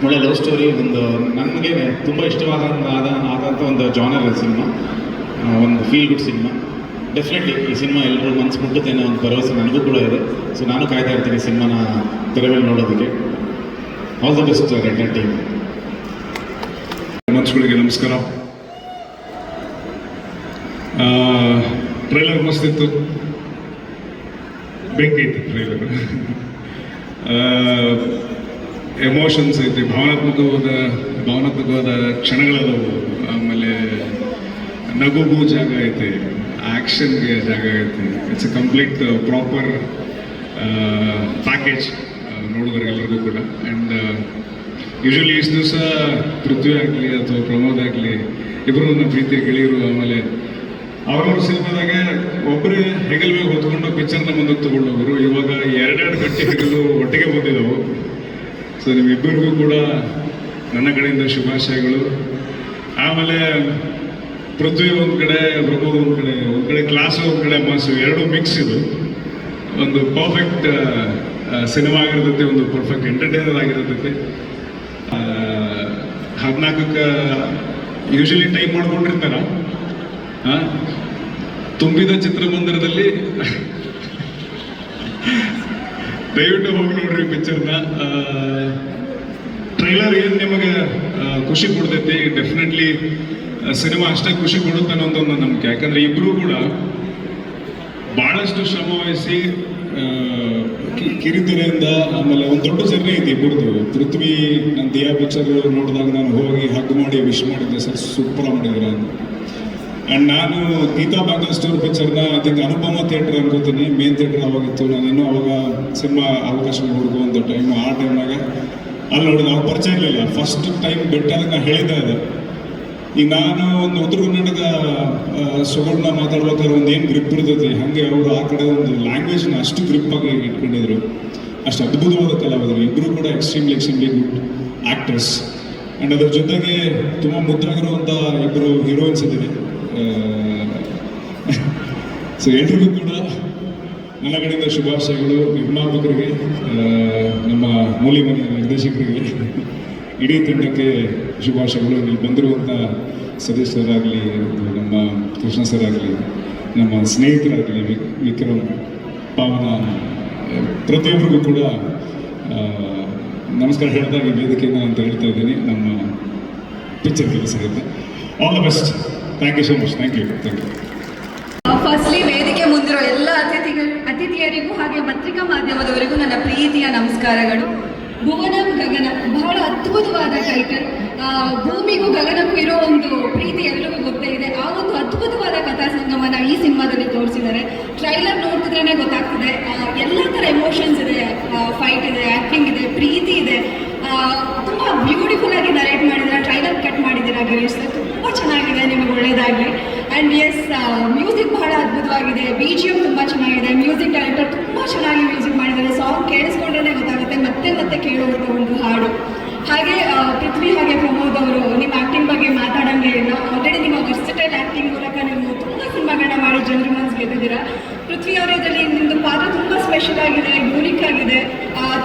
ಒಳ್ಳೆ ಲವ್ ಸ್ಟೋರಿ. ಒಂದು ನನಗೆ ತುಂಬ ಇಷ್ಟವಾದಂಥ ಒಂದು ಜಾನರ್ ಸಿನಿಮಾ. ಒಂದು ಫೀಲ್ ಗುಡ್ ಸಿನಿಮಾ. ಡೆಫಿನೆಟ್ಲಿ ಈ ಸಿನಿಮಾ ಎಲ್ಲರೂ ಮನಸ್ಸು ಮುಟ್ಟುತ್ತೆ ಅನ್ನೋ ಒಂದು ಭರವಸೆ ನನಗೂ ಕೂಡ ಇದೆ. ಸೊ ನಾನು ಕಾಯ್ತಾ ಇರ್ತೀನಿ ಸಿನಿಮಾನ ತೆರೆ ಮೇಲೆ ನೋಡೋದಕ್ಕೆ. All the best red team. ಮನ್ಸುಗಳಿಗೆ ನಮಸ್ಕಾರ. ಟ್ರೈಲರ್ ಮಸ್ತಿತ್ತು, ಬೆಂಕಿ ಇತ್ತು ಟ್ರೈಲರ್. ಎಮೋಷನ್ಸ್ ಐತಿ, ಭಾವನಾತ್ಮಕವಾದ ಕ್ಷಣಗಳದವು. ಆಮೇಲೆ ನಗುಗೂ ಜಾಗ ಐತಿ, ಆ್ಯಕ್ಷನ್ಗೆ ಜಾಗ ಐತಿ. It's a complete proper package ನೋಡಿದ್ರಿಗೆಲ್ಲರಿಗೂ ಕೂಡ. ಆ್ಯಂಡ್ ಯೂಶ್ವಲಿ ಇಷ್ಟು ದಿವಸ ಪೃಥ್ವಿ ಆಗಲಿ ಅಥವಾ ಪ್ರಮೋದ್ ಆಗಲಿ ಇಬ್ಬರು ನನ್ನ ಪ್ರೀತಿಯ ಗೆಳೆಯರು. ಆಮೇಲೆ ಅವ್ರವ್ರ ಸಿನಿಮಾದಾಗೆ ಒಬ್ಬರೇ ಹೆಗಲ್ ಮೇಲೆ ಹೊತ್ಕೊಂಡು ಪಿಕ್ಚರ್ನ ಮುಂದಕ್ಕೆ ತೊಗೊಂಡು ಹೋಗೋರು. ಇವಾಗ 2 ಗಂಟೆ ಹೆಗಲು ಒಟ್ಟಿಗೆ ಬಂದಿದ್ದವು. ಸೊ ನಿಮ್ಮಿಬ್ಬರಿಗೂ ಕೂಡ ನನ್ನ ಕಡೆಯಿಂದ ಶುಭಾಶಯಗಳು. ಆಮೇಲೆ ಪೃಥ್ವಿ ಒಂದು ಕಡೆ, ಪ್ರಮೋದ್ ಒಂದು ಕಡೆ ಕ್ಲಾಸು, ಒಂದು ಕಡೆ ಮಾಸು, ಎರಡೂ ಮಿಕ್ಸ್. ಇದು ಒಂದು ಪರ್ಫೆಕ್ಟ್ ಸಿನಿಮಾ ಆಗಿರ್ತೈತೆ, ಒಂದು ಪರ್ಫೆಕ್ಟ್ ಎಂಟರ್ಟೈನರ್ ಆಗಿರ್ತೈತೆ. 14ಕ್ಕೆ ಯೂಶಲಿ ಟೈಮ್ ಮಾಡ್ಕೊಂಡಿರ್ತಾರ. ತುಂಬಿದ ಚಿತ್ರಮಂದಿರದಲ್ಲಿ ದಯವಿಟ್ಟು ಹೋಗಿ ನೋಡ್ರಿ ಪಿಕ್ಚರ್ನ. ಟ್ರೈಲರ್ ಏನು ನಿಮಗೆ ಖುಷಿ ಕೊಡ್ತೈತಿ, ಡೆಫಿನೆಟ್ಲಿ ಸಿನಿಮಾ ಅಷ್ಟೇ ಖುಷಿ ಕೊಡುತ್ತೆ ಅನ್ನೋದು ಒಂದು ನಂಬಿಕೆ. ಯಾಕಂದ್ರೆ ಇಬ್ಬರೂ ಕೂಡ ಭಾಳಷ್ಟು ಶ್ರಮ ವಹಿಸಿ ಕಿರಿತೆರೆಯಿಂದ, ಆಮೇಲೆ ಒಂದು ದೊಡ್ಡ ಜರ್ನಿ ಐತಿ ಇಬ್ಬರದು. ಪೃಥ್ವಿ ನನ್ನ ದಿಯಾ ಪಿಕ್ಚರ್ ನೋಡಿದಾಗ ನಾನು ಹೋಗಿ ಹಗ್ ಮಾಡಿ ವಿಶ್ ಮಾಡಿದ್ದೆ, ಸರ್ ಸೂಪರ್ ಮಾಡಿದ್ರ ಅಂತ. ಆ್ಯಂಡ್ ನಾನು ಗೀತಾ ಬ್ಯಾಂಗಲ್ ಸ್ಟೋರ್ ಪಿಕ್ಚರ್ನ ಅದಕ್ಕೆ ಅನುಪಮ ಥಿಯೇಟರ್ ಅನ್ಕೋತೀನಿ, ಮೇನ್ ಥಿಯೇಟರ್ ಅವಾಗಿತ್ತು. ನಾನು ಇನ್ನೂ ಅವಾಗ ಸಿನಿಮಾ ಅವಕಾಶ ಹುಡುಕುವಂಥ ಟೈಮ್. ಆ ಟೈಮ್ನಾಗ ಅಲ್ಲಿ ನೋಡಿದ ಅವ್ರು ಪರಿಚಯ ಇರಲಿಲ್ಲ. ಫಸ್ಟ್ ಟೈಮ್ ಬೆಟ್ಟಾದಾಗ ನಾನು ಹೇಳಿದ್ದೆ ಅದು. ಈಗ ನಾನು ಒಂದು ಉತ್ತರ ಕರ್ನಾಟಕ ಸೊಗಡನ್ನ ಮಾತಾಡ್ಬೇಕಾದ್ರೆ ಒಂದು ಏನು ಗ್ರಿಪ್ ಇರ್ತೈತಿ, ಹಾಗೆ ಅವರು ಆ ಕಡೆ ಒಂದು ಲ್ಯಾಂಗ್ವೇಜ್ನ ಅಷ್ಟು ಗ್ರಿಪ್ ಆಗಿ ಇಟ್ಕೊಂಡಿದ್ರು. ಅಷ್ಟು ಅದ್ಭುತವಾದ ಕಲಾವಿದರು ಇಬ್ಬರು ಕೂಡ. Extremely good actors. ಆ್ಯಂಡ್ ಅದ್ರ ಜೊತೆಗೆ ತುಂಬ ಮುದ್ದಾಗಿರುವಂಥ ಇಬ್ಬರು ಹೀರೋಯಿನ್ಸ್ ಇದ್ದೀವಿ. ಸೊ ಎಲ್ರಿಗೂ ಕೂಡ ನನ್ನ ಕಡೆಯಿಂದ ಶುಭಾಶಯಗಳು. ನಿರ್ಮಾಪಕರಿಗೆ, ನಮ್ಮ ಮೂಲಿ ಮನೆ ನಿರ್ದೇಶಕರಿಗೆ, ಇಡೀ ತಂಡಕ್ಕೆ ಶುಭಾಶಯಗಳು. ಇಲ್ಲಿ ಬಂದಿರುವಂಥ ಸತೀಶ್ ಸರ್ ಆಗಲಿ, ನಮ್ಮ ಕೃಷ್ಣ ಸರ್ ಆಗಲಿ, ನಮ್ಮ ಸ್ನೇಹಿತರಾಗಲಿ, ವಿಕ್ರಮ್, ಪಾವನ, ಪ್ರತಿಯೊಬ್ಬರಿಗೂ ಕೂಡ ನಮಸ್ಕಾರ ಹೇಳ್ತಾ ಈ ವೇದಿಕೆಯನ್ನು ಅಂತ ಹೇಳ್ತಾ ಇದ್ದೀನಿ. ನಮ್ಮ ಪಿಕ್ಚರ್ ಕೆಲಸ ಇರುತ್ತೆ. All the best. Thank you so much. Thank you. Firstly ವೇದಿಕೆ ಮುಂದಿರೋ ಎಲ್ಲ ಅತಿಥಿಯರಿಗೂ ಹಾಗೆ ಪತ್ರಿಕಾ ಮಾಧ್ಯಮದವರಿಗೂ ನನ್ನ ಪ್ರೀತಿಯ ನಮಸ್ಕಾರಗಳು. ಭುವನಂ ಗಗನ ಬಹಳ ಅದ್ಭುತವಾದ ಟೈಟಲ್. ಭೂಮಿಗೂ ಗಗನಕ್ಕೂ ಇರೋ ಒಂದು ಪ್ರೀತಿ ಎಲ್ರಿಗೂ ಗೊತ್ತೇ ಇದೆ. ಆ ಒಂದು ಅದ್ಭುತವಾದ ಕಥಾ ಸಂಗಮನ ಈ ಸಿನಿಮಾದಲ್ಲಿ ತೋರಿಸಿದ್ದಾರೆ. ಟ್ರೈಲರ್ ನೋಡ್ತಿದ್ರೇ ಗೊತ್ತಾಗ್ತದೆ. ಎಲ್ಲ ಥರ ಎಮೋಷನ್ಸ್ ಇದೆ, ಫೈಟ್ ಇದೆ, ಆ್ಯಕ್ಟಿಂಗ್ ಇದೆ, ಪ್ರೀತಿ ಇದೆ. ತುಂಬ ಬ್ಯೂಟಿಫುಲ್ ಆಗಿ ನರೇಟ್ ಮಾಡಿದ್ದೀರಾ. ಟ್ರೈಲರ್ ಕಟ್ ಮಾಡಿದ್ದೀರಾ ಗಿರೀಶ್ ಸರ್, ತುಂಬ ಚೆನ್ನಾಗಿದೆ. ನಿಮಗೆ ಒಳ್ಳೆಯದಾಗಲಿ. ಆ್ಯಂಡ್ ಎಸ್, ಮ್ಯೂಸಿಕ್ ಬಹಳ ಅದ್ಭುತವಾಗಿದೆ. BGM ತುಂಬ ಚೆನ್ನಾಗಿದೆ. ಮ್ಯೂಸಿಕ್ ಡೈರೆಕ್ಟರ್ ತುಂಬ ಚೆನ್ನಾಗಿ ಮ್ಯೂಸಿಕ್ ಮಾಡಿದ್ದಾರೆ. ಸಾಂಗ್ ಕೇಳಿಸ್ಕೊಂಡ್ರೆ ಗೊತ್ತಾಗುತ್ತೆ, ಮತ್ತೆ ಕೇಳುವಂಥ ಒಂದು ಹಾಡು. ಹಾಗೆ ಪೃಥ್ವಿ ಹಾಗೆ ಪ್ರಮೋದ್ ಅವರು ನಿಮ್ಮ ಆ್ಯಕ್ಟಿಂಗ್ ಬಗ್ಗೆ ಮಾತಾಡೋಂಗೆ ಇಲ್ಲ. ಆಲ್ರೆಡಿ ನಿಮ್ಮ ವರ್ಸಟೈಲ್ ಆ್ಯಕ್ಟಿಂಗ್ ಮೂಲಕ ನೀವು ತುಂಬ ಸಿನಿಮಾಗಳನ್ನ ಮಾಡಿ ಜನರ ಮನಸ್ಸು ಗೆದ್ದಿದ್ದೀರಾ. ಪೃಥ್ವಿ ಅವರ ಇದರಲ್ಲಿ ನಿಮ್ಮದು ಪಾತ್ರ ತುಂಬ ಸ್ಪೆಷಲ್ ಆಗಿದೆ, ಯೂನಿಕ್ ಆಗಿದೆ,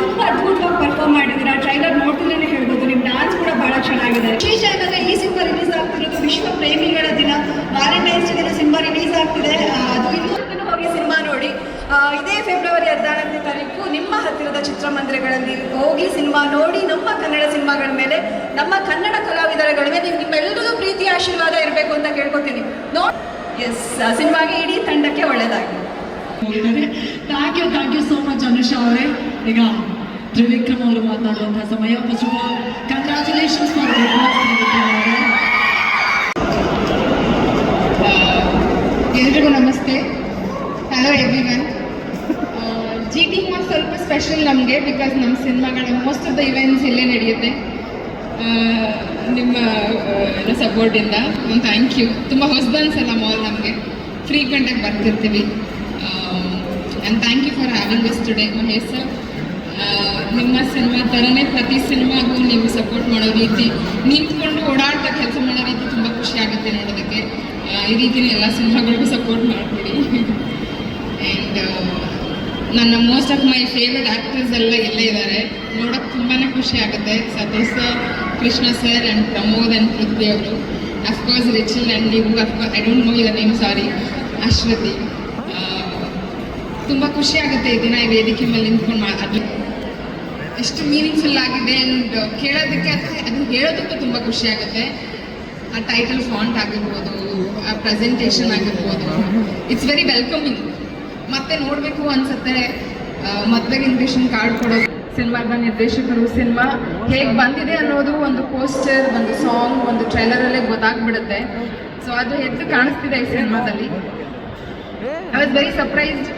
ತುಂಬ ಅದ್ಭುತವಾಗಿ ಪರ್ಫಾರ್ಮ್ ಮಾಡಿದ್ದೀರಾ. ಟ್ರೈಲರ್ ನೋಡ್ತಿಲ್ಲೇ ಹೇಳ್ಬೋದು, ನಿಮ್ಮ ಡ್ಯಾನ್ಸ್ ಕೂಡ ಭಾಳ ಚೆನ್ನಾಗಿದೆ. ವಿಶೇಷ ಏನಂದರೆ ಈ ಸಿನಿಮಾ ರಿಲೀಸ್ ಆಗ್ತಿರೋದು ವಿಶ್ವ ಪ್ರೇಮಿಗಳ ದಿನ, ವ್ಯಾಲೆಂಟೈನ್ಸ್ ದಿನ ಸಿನಿಮಾ ರಿಲೀಸ್ ಆಗ್ತಿದೆ. ಅದು ಇನ್ನೂ ಹೋಗಿ ಸಿನಿಮಾ ನೋಡಿ. ಇದೇ ಫೆಬ್ರವರಿ 14ನೇ ತಾರೀಕು ನಿಮ್ಮ ಹತ್ತಿರದ ಚಿತ್ರಮಂದಿರಗಳಲ್ಲಿ ಹೋಗಿ ಸಿನಿಮಾ ನೋಡಿ. ನಮ್ಮ ಕನ್ನಡ ಸಿನಿಮಾಗಳ ಮೇಲೆ, ನಮ್ಮ ಕನ್ನಡ ಕಲಾವಿದರುಗಳ ಮೇಲೆ ನಿಮ್ಮೆಲ್ಲರಿಗೂ ಪ್ರೀತಿ ಆಶೀರ್ವಾದ ಇರಬೇಕು ಅಂತ ಕೇಳ್ಕೊತೀನಿ. ಎಸ್, ಸಿನಿಮಾಗೆ ಇಡೀ ತಂಡಕ್ಕೆ ಒಳ್ಳೆಯದಾಗಿ. Thank you so much Anusha ಅವರೇ. ಈಗ ತ್ರಿವಿಕ್ರಮ್ ಅವರು ಮಾತನಾಡುವಂತಹ ಸಮಯ. First of all congratulations for ಎಲ್ರಿಗೂ ನಮಸ್ತೆ. Hello everyone. GT ಮಾಲ್ ಸ್ವಲ್ಪ ಸ್ಪೆಷಲ್ ನಮಗೆ, ಬಿಕಾಸ್ ನಮ್ಮ ಸಿನಿಮಾಗಳ ಮೋಸ್ಟ್ ಆಫ್ ದ ಇವೆಂಟ್ಸ್ ಇಲ್ಲೇ ನಡೆಯುತ್ತೆ. ನಿಮ್ಮ ಸಪೋರ್ಟಿಂದ ಥ್ಯಾಂಕ್ ಯು. ತುಂಬ ಹೊಸದನ್ಸಲ್ಲ ಮಾಲ್, ನಮಗೆ ಫ್ರೀಕ್ವೆಂಟಾಗಿ ಬರ್ತಿರ್ತೀವಿ. And thank you for having us today Mahesh sir. ನಿಮ್ಮ ಸಿನಿಮಾ ಥರನೇ ಪ್ರತಿ ಸಿನಿಮಾಗೂ ನೀವು ಸಪೋರ್ಟ್ ಮಾಡೋ ರೀತಿ, ನಿಂತ್ಕೊಂಡು ಓಡಾಡ್ತಾ ಕೆಲಸ ಮಾಡೋ ರೀತಿ ತುಂಬ ಖುಷಿ ಆಗುತ್ತೆ ನೋಡೋದಕ್ಕೆ. ಈ ರೀತಿನೇ ಎಲ್ಲ ಸಿನಿಮಾಗಳಿಗೂ ಸಪೋರ್ಟ್ ಮಾಡಿಕೊಡಿ. ಆ್ಯಂಡ್ ನನ್ನ most of my favourite actors ಎಲ್ಲ ಇಲ್ಲೇ ಇದ್ದಾರೆ, ನೋಡೋಕ್ಕೆ ತುಂಬಾ ಖುಷಿ ಆಗುತ್ತೆ. Satish sir, Krishna sir and Pramod and Prithvi ಅವರು, ಅಫ್ಕೋರ್ಸ್ ರಿಚಿಲ್ ಆ್ಯಂಡ್ ನೀವು, of course I don't know your name, sorry, Ashwathi. ತುಂಬ ಖುಷಿ ಆಗುತ್ತೆ ಈ ದಿನ ಈ ವೇದಿಕೆ ಮೇಲೆ ನಿಂತ್ಕೊಂಡು ಅದು ಎಷ್ಟು ಮೀನಿಂಗ್ಫುಲ್ ಆಗಿದೆ. ಆ್ಯಂಡ್ ಕೇಳೋದಕ್ಕೆ ಅದನ್ನು ಹೇಳೋದಕ್ಕೂ ತುಂಬ ಖುಷಿ ಆಗುತ್ತೆ. ಆ ಟೈಟಲ್ ಫಾಂಟ್ ಆಗಿರ್ಬೋದು, ಆ ಪ್ರೆಸೆಂಟೇಷನ್ ಆಗಿರ್ಬೋದು, ಇಟ್ಸ್ ವೆರಿ ವೆಲ್ಕಮಿಂಗ್. ಮತ್ತೆ ನೋಡಬೇಕು ಅನ್ಸುತ್ತೆ. ಮದುವೆಗೆ ಇನ್ವಿಟೇಷನ್ ಕಾರ್ಡ್ ಕೊಡೋದು, ಸಿನಿಮಾದ ನಿರ್ದೇಶಕರು, ಸಿನಿಮಾ ಹೇಗೆ ಬಂದಿದೆ ಅನ್ನೋದು ಒಂದು ಪೋಸ್ಟರ್, ಒಂದು ಸಾಂಗ್, ಒಂದು ಟ್ರೈಲರಲ್ಲೇ ಗೊತ್ತಾಗ್ಬಿಡುತ್ತೆ. ಸೊ ಅದು ಎದ್ದು ಕಾಣಿಸ್ತಿದೆ ಈ ಸಿನಿಮಾದಲ್ಲಿ. I was very surprised.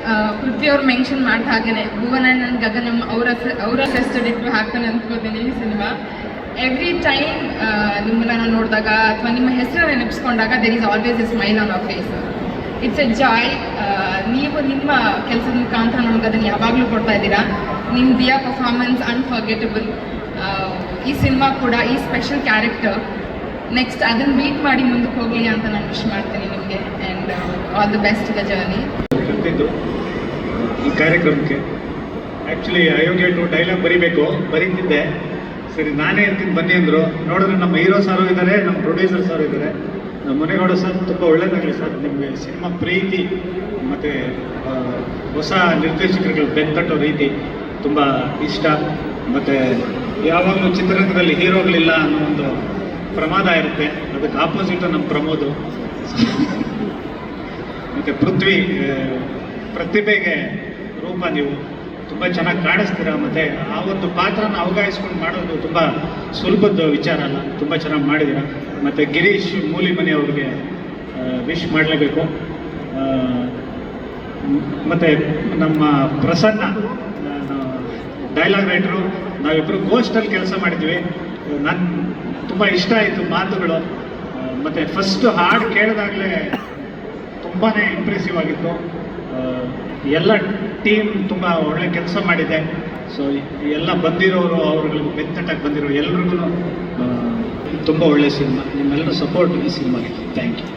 Prithvi ಅವ್ರು ಮೆನ್ಷನ್ ಮಾಡಿದ ಹಾಗೇನೆ ಭುವನ್ ಆ್ಯಂಡ್ ಗಗನಂ ಅವರ ಫೆಸ್ಟೆಡ್ ಇಟ್ಟು ಹಾಕ್ತಾನೆ ಅಂದ್ಕೋತೀನಿ ಈ ಸಿನಿಮಾ. ಎವ್ರಿ ಟೈಮ್ ನಿಮ್ಮನ್ನ ನಾನು ನೋಡಿದಾಗ ಅಥವಾ ನಿಮ್ಮ ಹೆಸರು ನೆನಪಿಸ್ಕೊಂಡಾಗ there is always a smile on our face. It's a joy. ನೀವು ನಿಮ್ಮ ಕೆಲಸದ ಮುಖಾಂತರ ನಮ್ಗೆ ಅದನ್ನು ಯಾವಾಗಲೂ ಕೊಡ್ತಾ ಇದ್ದೀರಾ. ನಿಮ್ಮ ದಿಯಾ ಪರ್ಫಾರ್ಮೆನ್ಸ್ ಅನ್ಫರ್ಗೆಟಬಲ್. ಈ ಸಿನಿಮಾ ಕೂಡ ಈ ಸ್ಪೆಷಲ್ ಕ್ಯಾರೆಕ್ಟರ್ ನೆಕ್ಸ್ಟ್ ಅದನ್ನು ಮೀಟ್ ಮಾಡಿ ಮುಂದಕ್ಕೆ ಹೋಗಲಿ ಅಂತ ನಾನು ವಿಶ್ ಮಾಡ್ತೀನಿ ನಿಮಗೆ. And all the best the journey. ಕರೆದಿದ್ದು ಈ ಕಾರ್ಯಕ್ರಮಕ್ಕೆ ಆ್ಯಕ್ಚುಲಿ ಅಯೋಗ್ಯ ಟು ಡೈಲಾಗ್ ಬರೀತಿದ್ದೆ. ಸರಿ ನಾನೇ ಅಂತೀನಿ ಬನ್ನಿ ಅಂದರು. ನೋಡಿದ್ರೆ ನಮ್ಮ ಹೀರೋ ಸಾರು ಇದ್ದಾರೆ, ನಮ್ಮ ಪ್ರೊಡ್ಯೂಸರ್ ಸಾರು ಇದ್ದಾರೆ. ನಮ್ಮ ಮುನೇಗೌಡ ಸರ್ ತುಂಬ ಒಳ್ಳೆಯದಾಗಲಿ ಸರ್. ನಿಮಗೆ ಸಿನಿಮಾ ಪ್ರೀತಿ ಮತ್ತು ಹೊಸ ನಿರ್ದೇಶಕರುಗಳು ಬೆನ್ನಟ್ಟೋ ರೀತಿ ತುಂಬ ಇಷ್ಟ. ಮತ್ತು ಯಾವಾಗಲೂ ಚಿತ್ರರಂಗದಲ್ಲಿ ಹೀರೋಗಳಿಲ್ಲ ಅನ್ನೋ ಒಂದು ಪ್ರಮಾದ ಇರುತ್ತೆ, ಅದಕ್ಕೆ ಆಪೋಸಿಟ್ ನಮ್ಮ ಪ್ರಮೋದು. ಮತ್ತು ಪೃಥ್ವಿ ಪ್ರತಿಭೆಗೆ ರೂಪ, ನೀವು ತುಂಬ ಚೆನ್ನಾಗಿ ಕಾಣಿಸ್ತೀರ. ಮತ್ತು ಆ ಒಂದು ಪಾತ್ರನ ಅವಗಾಯಿಸ್ಕೊಂಡು ಮಾಡೋದು ತುಂಬ ಸುಲಭದ ವಿಚಾರ ಅಲ್ಲ, ತುಂಬ ಚೆನ್ನಾಗಿ ಮಾಡಿದ್ದೀರ. ಮತ್ತು ಗಿರೀಶ್ ಮೂಲಿಮನಿ ಅವ್ರಿಗೆ ವಿಶ್ ಮಾಡಲೇಬೇಕು. ಮತ್ತು ನಮ್ಮ ಪ್ರಸನ್ನ ಡೈಲಾಗ್ ರೈಟ್ರು, ನಾವಿಬ್ಬರು ಗೋಸ್ಟಲ್ಲಿ ಕೆಲಸ ಮಾಡಿದ್ವಿ. ನಾನು ತುಂಬ ಇಷ್ಟ ಆಯಿತು ಮಾತುಗಳು. ಮತ್ತು ಫಸ್ಟ್ ಹಾಡು ಕೇಳಿದಾಗಲೇ ತುಂಬಾ ಇಂಪ್ರೆಸಿವ್ ಆಗಿತ್ತು. ಎಲ್ಲ ಟೀಮ್ ತುಂಬ ಒಳ್ಳೆ ಕೆಲಸ ಮಾಡಿದೆ. ಸೊ ಎಲ್ಲ ಬಂದಿರೋರು, ಅವ್ರಿಗೆ ಬೆತ್ತಟ್ಟಾಗಿ ಬಂದಿರೋ ಎಲ್ರಿಗೂ ತುಂಬ ಒಳ್ಳೆ ಸಿನಿಮಾ. ನಿಮ್ಮೆಲ್ಲರೂ ಸಪೋರ್ಟ್ ಈ ಸಿನಿಮಾಗೆ. Thank you.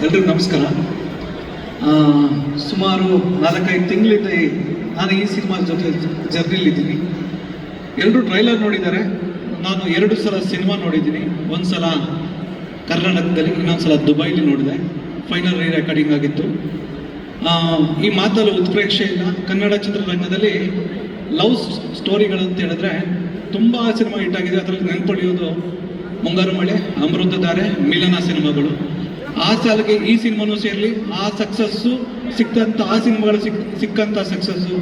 ಎಲ್ರಿಗೂ ನಮಸ್ಕಾರ. ಸುಮಾರು 4-5 ತಿಂಗಳಿಂದ ನಾನು ಈ ಸಿನಿಮಾ ಜೊತೆ ಜರ್ನಿಲಿದ್ದೀನಿ. ಎಲ್ಲರೂ ಟ್ರೈಲರ್ ನೋಡಿದ್ದಾರೆ. ನಾನು 2 ಸಲ ಸಿನಿಮಾ ನೋಡಿದ್ದೀನಿ. ಒಂದು ಸಲ ಕರ್ನಾಟಕದಲ್ಲಿ, ಇನ್ನೊಂದು ಸಲ ದುಬೈಲಿ ನೋಡಿದೆ. ಫೈನಲ್ ರೀ ರೆಕಾರ್ಡಿಂಗ್ ಆಗಿತ್ತು. ಈ ಮಾತಲ್ಲಿ ಉತ್ಪ್ರೇಕ್ಷೆ ಇಲ್ಲ. ಕನ್ನಡ ಚಿತ್ರರಂಗದಲ್ಲಿ ಲವ್ ಸ್ಟೋರಿಗಳಂತ ಹೇಳಿದ್ರೆ ತುಂಬ ಸಿನಿಮಾ ಹಿಟ್ ಆಗಿದೆ. ಅದರಲ್ಲಿ ನೆನ್ಪೊಳಿಯೋದು ಮುಂಗಾರು ಮಳೆ, ಅಮೃತಧಾರೆ, ಮಿಲನ ಸಿನಿಮಾಗಳು. ಆ ಸಾಲಿಗೆ ಈ ಸಿನಿಮಾನೂ ಸೇರಲಿ. ಆ ಸಕ್ಸಸ್ಸು ಸಿಕ್ಕಂಥ, ಆ ಸಿನಿಮಾಗಳು ಸಿಕ್ಕಂಥ ಸಕ್ಸಸ್ಸು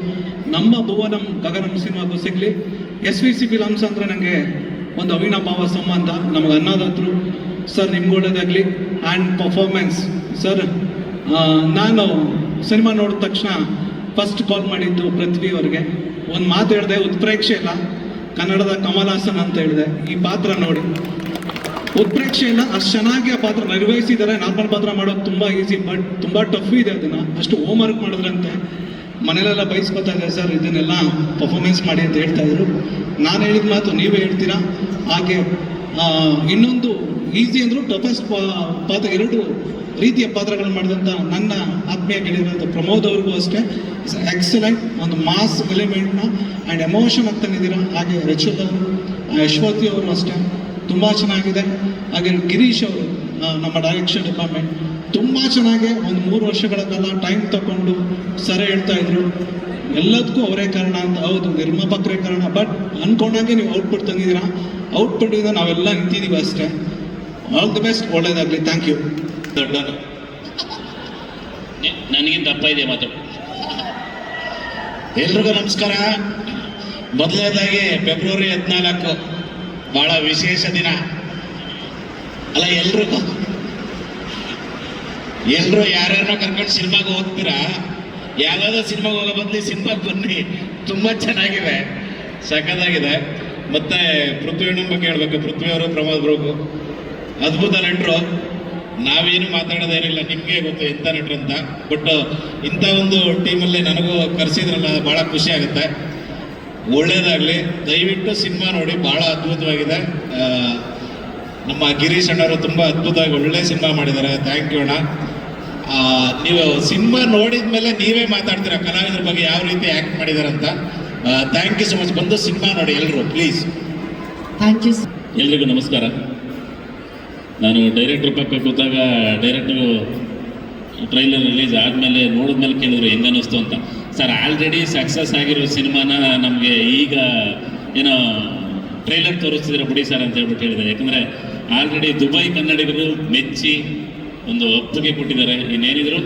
ನಮ್ಮ ಭುವನಂ ಗಗನಂ ಸಿನಿಮಾಗೂ ಸಿಗಲಿ. SVC ಫಿಲಮ್ಸ್ ಅಂದರೆ ನನಗೆ ಒಂದು ಅವಿನಾಭಾವ ಸಂಬಂಧ. ನಮಗೆ ಅನ್ನೋದಾದ್ರು ಸರ್ ನಿಮ್ಗೆ ಒಳ್ಳೇದಾಗಲಿ. ಆ್ಯಂಡ್ ಪರ್ಫಾರ್ಮೆನ್ಸ್ ಸರ್, ನಾನು ಸಿನಿಮಾ ನೋಡಿದ ತಕ್ಷಣ ಫಸ್ಟ್ ಕಾಲ್ ಮಾಡಿದ್ದು ಪೃಥ್ವಿ ಅವ್ರಿಗೆ. ಒಂದು ಮಾತು ಹೇಳಿದೆ, ಉತ್ಪ್ರೇಕ್ಷೆ ಇಲ್ಲ, ಕನ್ನಡದ ಕಮಲ್ ಹಾಸನ್ ಅಂತ ಹೇಳಿದೆ. ಈ ಪಾತ್ರ ನೋಡಿ, ಉತ್ಪ್ರೇಕ್ಷೆ ಇಲ್ಲ, ಅಷ್ಟು ಚೆನ್ನಾಗಿ ಆ ಪಾತ್ರ ನಿರ್ವಹಿಸಿದ್ದಾರೆ. ನಾರ್ಮಲ್ ಪಾತ್ರ ಮಾಡೋದು ತುಂಬ ಈಸಿ, ಬಟ್ ತುಂಬ ಟಫ್ ಇದೆ. ಅದನ್ನು ಅಷ್ಟು ಹೋಮ್ ವರ್ಕ್ ಮಾಡಿದ್ರಂತೆ. ಮನೇಲೆಲ್ಲ ಬೈಸ್ಕೊತಾ ಇದ್ದಾರೆ ಸರ್ ಇದನ್ನೆಲ್ಲ ಪರ್ಫಾರ್ಮೆನ್ಸ್ ಮಾಡಿ ಅಂತ ಹೇಳ್ತಾ ಇದ್ರು. ನಾನು ಹೇಳಿದ ಮಾತು ನೀವೇ ಹೇಳ್ತೀರಾ. ಹಾಗೆ ಇನ್ನೊಂದು ಈಸಿ ಅಂದರೂ ಟಫೆಸ್ಟ್ ಪಾತ್ರ, 2 ರೀತಿಯ ಪಾತ್ರಗಳು ಮಾಡಿದಂಥ ನನ್ನ ಆತ್ಮೀಯ ಗೆಳೆಯರಂಥ ಪ್ರಮೋದ್ ಅವ್ರಿಗೂ ಅಷ್ಟೇ ಎಕ್ಸಲೆಂಟ್ ಒಂದು ಮಾಸ್ ಎಲಿಮೆಂಟ್ನ ಆ್ಯಂಡ್ ಎಮೋಷನ್ ಆಗಿ ತಂದಿದ್ದೀರಾ. ಹಾಗೆ ರಚಿತ್ ಅವರು, ಯಶ್ವತಿ ಅವರು ಅಷ್ಟೇ ತುಂಬ ಚೆನ್ನಾಗಿದೆ. ಹಾಗೆ ಗಿರೀಶ್ ಅವರು ನಮ್ಮ ಡೈರೆಕ್ಷನ್ ಡಿಪಾರ್ಟ್ಮೆಂಟ್ ತುಂಬ ಚೆನ್ನಾಗಿ ಒಂದು 3 ವರ್ಷಗಳ ಕಾಲ ಟೈಮ್ ತಗೊಂಡು ಸರ್ ಹೇಳ್ತಾ ಇದ್ರು ಎಲ್ಲದಕ್ಕೂ ಅವರೇ ಕಾರಣ ಅಂತ. ಹೌದು, ನಿರ್ಮಾಪಕರೇ ಕಾರಣ, ಬಟ್ ಅಂದ್ಕೊಂಡಾಗೆ ನೀವು ಔಟ್ಪುಟ್ ತಂದಿದ್ದೀರಾ. ಔಟ್ಪುಟ್ಟಿಂದ ನಾವೆಲ್ಲ ನಿಂತಿದ್ದೀವಿ ಅಷ್ಟೇ. ಆಲ್ ದಿ ಬೆಸ್ಟ್, ಒಳ್ಳೇದಾಗಲಿ. Thank you. ದೊಡ್ಡನು ನನಗಿಂತ ಅಪ್ಪ ಇದೆ ಮಾತು. ಎಲ್ರಿಗೂ ನಮಸ್ಕಾರ. ಮೊದಲನೇದಾಗಿ ಫೆಬ್ರವರಿ 14 ಭಾಳ ವಿಶೇಷ ದಿನ ಅಲ್ಲ. ಎಲ್ಲರೂ ಯಾರ್ಯಾರನ್ನೋ ಕರ್ಕೊಂಡು ಸಿನಿಮಾಗೆ ಹೋಗ್ತೀರಾ. ಯಾವುದಾದ್ರೂ ಸಿನಿಮಾಗೆ ಹೋಗೋ ಬದಲು ಸಿನಿಮಾಗೆ ಬನ್ನಿ, ತುಂಬ ಚೆನ್ನಾಗಿದೆ, ಸಖತ್ತಾಗಿದೆ. ಮತ್ತು ಪೃಥ್ವಿಯಣ್ಣ ಬಗ್ಗೆ ಹೇಳ್ಬೇಕು. ಪೃಥ್ವಿಯವರು, ಪ್ರಮೋದ್ ಬ್ರೋಗು ಅದ್ಭುತ ನಟರು. ನಾವೇನು ಮಾತಾಡೋದೇನಿಲ್ಲ, ನಿಮಗೆ ಗೊತ್ತು ಎಂಥ ನಟರು ಅಂತ. ಬಟ್ ಇಂಥ ಒಂದು ಟೀಮಲ್ಲಿ ನನಗೂ ಕರೆಸಿದ್ರಲ್ಲ, ಭಾಳ ಖುಷಿ ಆಗುತ್ತೆ. ಒಳ್ಳೇದಾಗಲಿ. ದಯವಿಟ್ಟು ಸಿನಿಮಾ ನೋಡಿ, ಭಾಳ ಅದ್ಭುತವಾಗಿದೆ. ನಮ್ಮ ಗಿರೀಶ್ ಅಣ್ಣವರು ತುಂಬ ಅದ್ಭುತವಾಗಿ ಒಳ್ಳೆ ಸಿನಿಮಾ ಮಾಡಿದ್ದಾರೆ. ಥ್ಯಾಂಕ್ ಯು ಅಣ್ಣ. ನೀವು ಸಿನಿಮಾ ನೋಡಿದ ಮೇಲೆ ನೀವೇ ಮಾತಾಡ್ತೀರಾ ಕಲಾವಿದರ ಬಗ್ಗೆ ಯಾವ ರೀತಿ ಆ್ಯಕ್ಟ್ ಮಾಡಿದ್ದಾರೆ ಅಂತ. Thank you so much. ಬಂದು ಸಿನಿಮಾ ನೋಡಿ ಎಲ್ಲರೂ ಪ್ಲೀಸ್. Thank you. ಎಲ್ರಿಗೂ ನಮಸ್ಕಾರ. ನಾನು ಡೈರೆಕ್ಟ್ರ್ ಪಕ್ಕ ಕೂತಾಗ ಡೈರೆಕ್ಟ್ರು ಟ್ರೈಲರ್ ರಿಲೀಸ್ ಆದಮೇಲೆ ನೋಡಿದ್ಮೇಲೆ ಕೇಳಿದ್ರು ಹೆಂಗೆ ಅನ್ನಿಸ್ತು ಅಂತ. ಸರ್, ಆಲ್ರೆಡಿ ಸಕ್ಸಸ್ ಆಗಿರೋ ಸಿನಿಮಾನ ನಮಗೆ ಈಗ ಏನೋ ಟ್ರೈಲರ್ ತೋರಿಸ್ತಿದ್ರೆ ಬಿಡಿ ಸರ್ ಅಂತ ಹೇಳ್ಬಿಟ್ಟು ಹೇಳಿದೆ. ಯಾಕಂದರೆ ಆಲ್ರೆಡಿ ದುಬೈ ಕನ್ನಡಿಗರು ಮೆಚ್ಚಿ ಒಂದು ಒಪ್ಪಿಗೆ ಕೊಟ್ಟಿದ್ದಾರೆ. ಇನ್ನೇನಿದ್ರು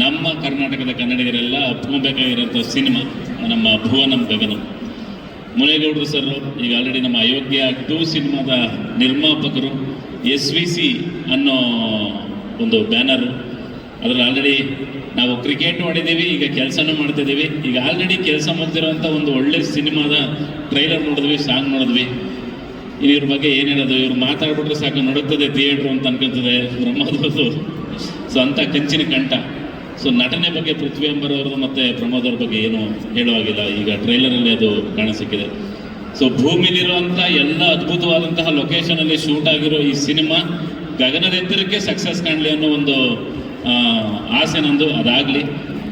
ನಮ್ಮ ಕರ್ನಾಟಕದ ಕನ್ನಡಿಗರೆಲ್ಲ ಒಪ್ಕೊಬೇಕಾಗಿರೋಂಥ ಸಿನಿಮಾ ನಮ್ಮ ಭುವನಂ ಗಗನಂ. ಮುನೇಗೌಡರು ಸರ್ ಈಗ ಆಲ್ರೆಡಿ ನಮ್ಮ ಅಯೋಗ್ಯ 2 ಸಿನಿಮಾದ ನಿರ್ಮಾಪಕರು. SVC ಅನ್ನೋ ಒಂದು ಬ್ಯಾನರು, ಅದರಲ್ಲಿ ಆಲ್ರೆಡಿ ನಾವು ಕ್ರಿಕೆಟ್ ಮಾಡಿದ್ದೀವಿ, ಈಗ ಕೆಲಸನೂ ಮಾಡ್ತಿದ್ದೀವಿ. ಈಗ ಆಲ್ರೆಡಿ ಕೆಲಸ ಮಾಡ್ತಿರೋಂಥ ಒಂದು ಒಳ್ಳೆ ಸಿನಿಮಾದ ಟ್ರೈಲರ್ ನೋಡಿದ್ವಿ, ಸಾಂಗ್ ನೋಡಿದ್ವಿ. ಇವ್ರ ಬಗ್ಗೆ ಏನು ಹೇಳೋದು, ಇವ್ರು ಮಾತಾಡ್ಬಿಟ್ರೆ ಸಾಕು ನಡುತ್ತದೆ ಥಿಯೇಟ್ರು ಅಂತ ಅನ್ಕೊಳ್ತದೆ ಬ್ರಹ್ಮೋದವ್ರದ್ದು. ಸೊ ಅಂಥ ಕಂಚಿನ ಕಂಠ. ಸೊ ನಟನೆ ಬಗ್ಗೆ ಪೃಥ್ವಿ ಅಂಬರವ್ರದ್ದು ಮತ್ತು ಪ್ರಮೋದ್ ಅವ್ರ ಬಗ್ಗೆ ಏನು ಹೇಳುವಾಗಿಲ್ಲ. ಈಗ ಟ್ರೈಲರಲ್ಲಿ ಅದು ಕಾಣಸಿಕ್ಕಿದೆ. ಸೊ ಭೂಮಿಲಿರುವಂಥ ಎಲ್ಲ ಅದ್ಭುತವಾದಂತಹ ಲೊಕೇಶನಲ್ಲಿ ಶೂಟ್ ಆಗಿರೋ ಈ ಸಿನಿಮಾ ಗಗನದ ಎತ್ತರಕ್ಕೆ ಸಕ್ಸಸ್ ಕಾಣಲಿ ಅನ್ನೋ ಒಂದು ಆಸೆ ನಂದು. ಅದಾಗಲಿ.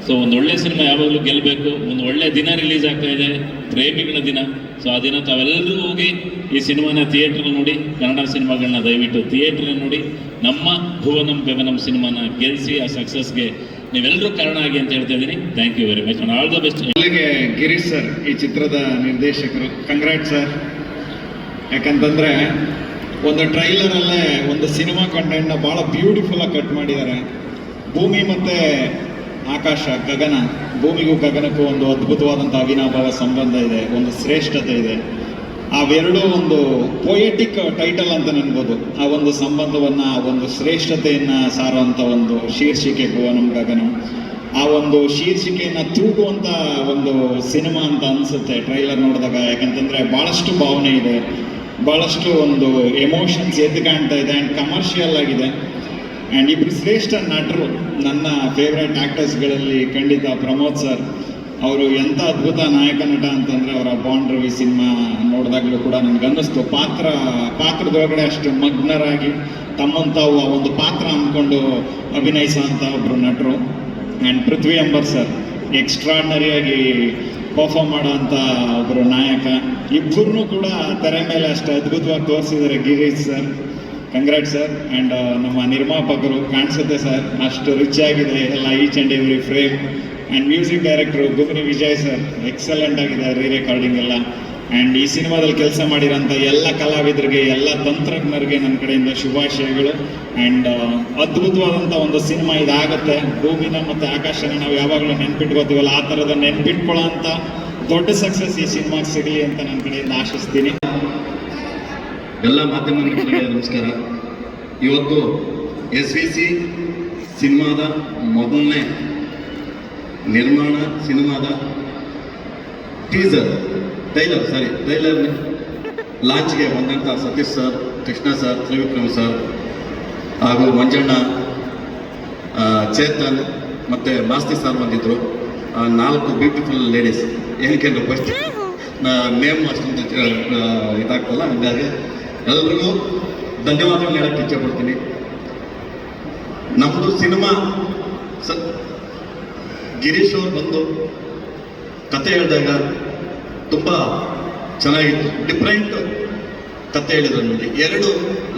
ಸೊ ಒಂದು ಒಳ್ಳೆ ಸಿನಿಮಾ ಯಾವಾಗಲೂ ಗೆಲ್ಲಬೇಕು. ಒಂದು ಒಳ್ಳೆ ದಿನ ರಿಲೀಸ್ ಆಗ್ತಾ ಇದೆ, ಪ್ರೇಮಿಗಳ ದಿನ. ಸೊ ಆ ದಿನ ತಾವೆಲ್ಲರೂ ಹೋಗಿ ಈ ಸಿನಿಮಾನ ಥಿಯೇಟ್ರಲ್ಲಿ ನೋಡಿ. ಕನ್ನಡ ಸಿನಿಮಾಗಳನ್ನ ದಯವಿಟ್ಟು ಥಿಯೇಟ್ರಲ್ಲಿ ನೋಡಿ. ನಮ್ಮ ಭುವನಂ ಗಗನಂ ಸಿನಿಮಾನ ಗೆಲ್ಲಿಸಿ ಆ ಸಕ್ಸಸ್ಗೆ ನೀವೆಲ್ಲರೂ ಕಾರಣ ಆಗಿ ಅಂತ ಹೇಳ್ತಾ ಇದ್ದೀನಿ. Thank you very much. All the best. ಅಲ್ಲಿಗೆ ಗಿರೀಶ್ ಸರ್ ಈ ಚಿತ್ರದ ನಿರ್ದೇಶಕರು. Congrat sir. ಯಾಕಂತಂದರೆ ಒಂದು ಟ್ರೈಲರಲ್ಲೇ ಒಂದು ಸಿನಿಮಾ ಕಂಟೆಂಟ್ನ ಭಾಳ ಬ್ಯೂಟಿಫುಲ್ಲಾಗಿ ಕಟ್ ಮಾಡಿದ್ದಾರೆ. ಭೂಮಿ ಮತ್ತು ಆಕಾಶ, ಗಗನ, ಭೂಮಿಗೂ ಗಗನಕ್ಕೂ ಒಂದು ಅದ್ಭುತವಾದಂಥ ಅವಿನಾಭಾವ ಸಂಬಂಧ ಇದೆ, ಒಂದು ಶ್ರೇಷ್ಠತೆ ಇದೆ. ಅವೆರಡೂ ಒಂದು ಪೊಯೆಟಿಕ್ ಟೈಟಲ್ ಅಂತ ಅನ್ಬೋದು. ಆ ಒಂದು ಸಂಬಂಧವನ್ನು, ಆ ಒಂದು ಶ್ರೇಷ್ಠತೆಯನ್ನು ಸಾರುವಂಥ ಒಂದು ಶೀರ್ಷಿಕೆ ಭುವನಂ ಗಗನಂ. ಆ ಒಂದು ಶೀರ್ಷಿಕೆಯನ್ನು ತೂಗುವಂಥ ಒಂದು ಸಿನಿಮಾ ಅಂತ ಅನಿಸುತ್ತೆ ಟ್ರೈಲರ್ ನೋಡಿದಾಗ. ಯಾಕಂತಂದರೆ ಭಾಳಷ್ಟು ಭಾವನೆ ಇದೆ, ಭಾಳಷ್ಟು ಒಂದು ಎಮೋಷನ್ಸ್ ಎದ್ದು ಕಾಣ್ತಾ ಇದೆ, ಆ್ಯಂಡ್ ಕಮರ್ಷಿಯಲ್ ಆಗಿದೆ. ಆ್ಯಂಡ್ ಇಬ್ಬರು ಶ್ರೇಷ್ಠ ನಟರು, ನನ್ನ ಫೇವ್ರೆಟ್ ಆ್ಯಕ್ಟರ್ಸ್ಗಳಲ್ಲಿ ಖಂಡಿತ ಪ್ರಮೋದ್ ಸರ್. ಅವರು ಎಂಥ ಅದ್ಭುತ ನಾಯಕ ನಟ ಅಂತಂದರೆ ಅವರ ಬಾಂಡ್ ರವಿ ಸಿನಿಮಾ ನೋಡಿದಾಗಲೂ ಕೂಡ ನನಗನ್ನಿಸ್ತು ಪಾತ್ರದೊಳಗಡೆ ಅಷ್ಟು ಮಗ್ನರಾಗಿ ತಮ್ಮನ್ನು ತಾವು ಆ ಒಂದು ಪಾತ್ರ ಅಂದ್ಕೊಂಡು ಅಭಿನಯಿಸುವಂಥ ಒಬ್ಬರು ನಟರು. ಆ್ಯಂಡ್ ಪೃಥ್ವಿ ಅಂಬರ್ ಸರ್ ಎಕ್ಸ್ಟ್ರಾರ್ಡನರಿಯಾಗಿ ಪರ್ಫಾರ್ಮ್ ಮಾಡೋವಂಥ ಒಬ್ಬರು ನಾಯಕ. ಇಬ್ಬರನ್ನೂ ಕೂಡ ತೆರೆ ಮೇಲೆ ಅಷ್ಟು ಅದ್ಭುತವಾಗಿ ತೋರಿಸಿದ್ದಾರೆ Girish sir. Congrats sir. And ನಮ್ಮ ನಿರ್ಮಾಪಕರು ಕಾಣಿಸುತ್ತೆ ಸರ್, ಅಷ್ಟು ರಿಚ್ ಆಗಿದೆ ಎಲ್ಲ each and every frame. And music director ಗುಮ್ನಿ ವಿಜಯ್ ಸರ್ ಎಕ್ಸಲೆಂಟ್ ಆಗಿದೆ ರೀ ರೆಕಾರ್ಡಿಂಗ್ ಎಲ್ಲ. ಆ್ಯಂಡ್ ಈ ಸಿನಿಮಾದಲ್ಲಿ ಕೆಲಸ ಮಾಡಿರೋಂಥ ಎಲ್ಲ ಕಲಾವಿದರಿಗೆ, ಎಲ್ಲ ತಂತ್ರಜ್ಞರಿಗೆ ನನ್ನ ಕಡೆಯಿಂದ ಶುಭಾಶಯಗಳು. ಆ್ಯಂಡ್ ಅದ್ಭುತವಾದಂಥ ಒಂದು ಸಿನಿಮಾ ಇದಾಗುತ್ತೆ. ಭೂಮಿನ ಮತ್ತು ಆಕಾಶನ ನಾವು ಯಾವಾಗಲೂ ನೆನ್ಪಿಟ್ಕೋತೀವಲ್ಲ, ಆ ಥರದ ನೆನ್ಪಿಟ್ಕೊಳ್ಳೋ ಅಂಥ ದೊಡ್ಡ ಸಕ್ಸಸ್ ಈ ಸಿನಿಮಾಗೆ ಸಿಗಲಿ ಅಂತ ನನ್ನ ಕಡೆಯಿಂದ ಆಶಿಸ್ತೀನಿ. ಎಲ್ಲ ಮಾಧ್ಯಮ ಮಿತ್ರರಿಗೆ ನಮಸ್ಕಾರ. ಇವತ್ತು SVC ಸಿನಿಮಾದ ಮೊದಲನೇ ನಿರ್ಮಾಣ ಸಿನಿಮಾದ ಟ್ರೈಲರ್ ಲಾಂಚ್ಗೆ ಬಂದಂಥ Satish sir, Krishna sir, Trivikram sir ಹಾಗೂ ಮಂಜಣ್ಣ, ಚೇತನ್ ಮತ್ತು ಮಾಸ್ತಿ ಸರ್ ಬಂದಿದ್ದರು. 4 ಬ್ಯೂಟಿಫುಲ್ ಲೇಡೀಸ್. ಏನಕ್ಕೆ ಫಸ್ಟ್ ನೇಮ್ ಅಷ್ಟೊಂದು ಇದಾಗ್ತಲ್ಲ, ಹಂಗಾಗಿ ಎಲ್ರಿಗೂ ಧನ್ಯವಾದಗಳು ಹೇಳಕ್ಕೆ ಇಚ್ಛೆಪಡ್ತೀನಿ. ನಮ್ಮದು ಸಿನಿಮಾ ಗಿರೀಶ್ ಅವ್ರು ಬಂದು ಕತೆ ಹೇಳಿದಾಗ ತುಂಬ ಚೆನ್ನಾಗಿತ್ತು. ಡಿಫ್ರೆಂಟ್ ಕತೆ ಹೇಳಿದ್ರು ನನಗೆ. 2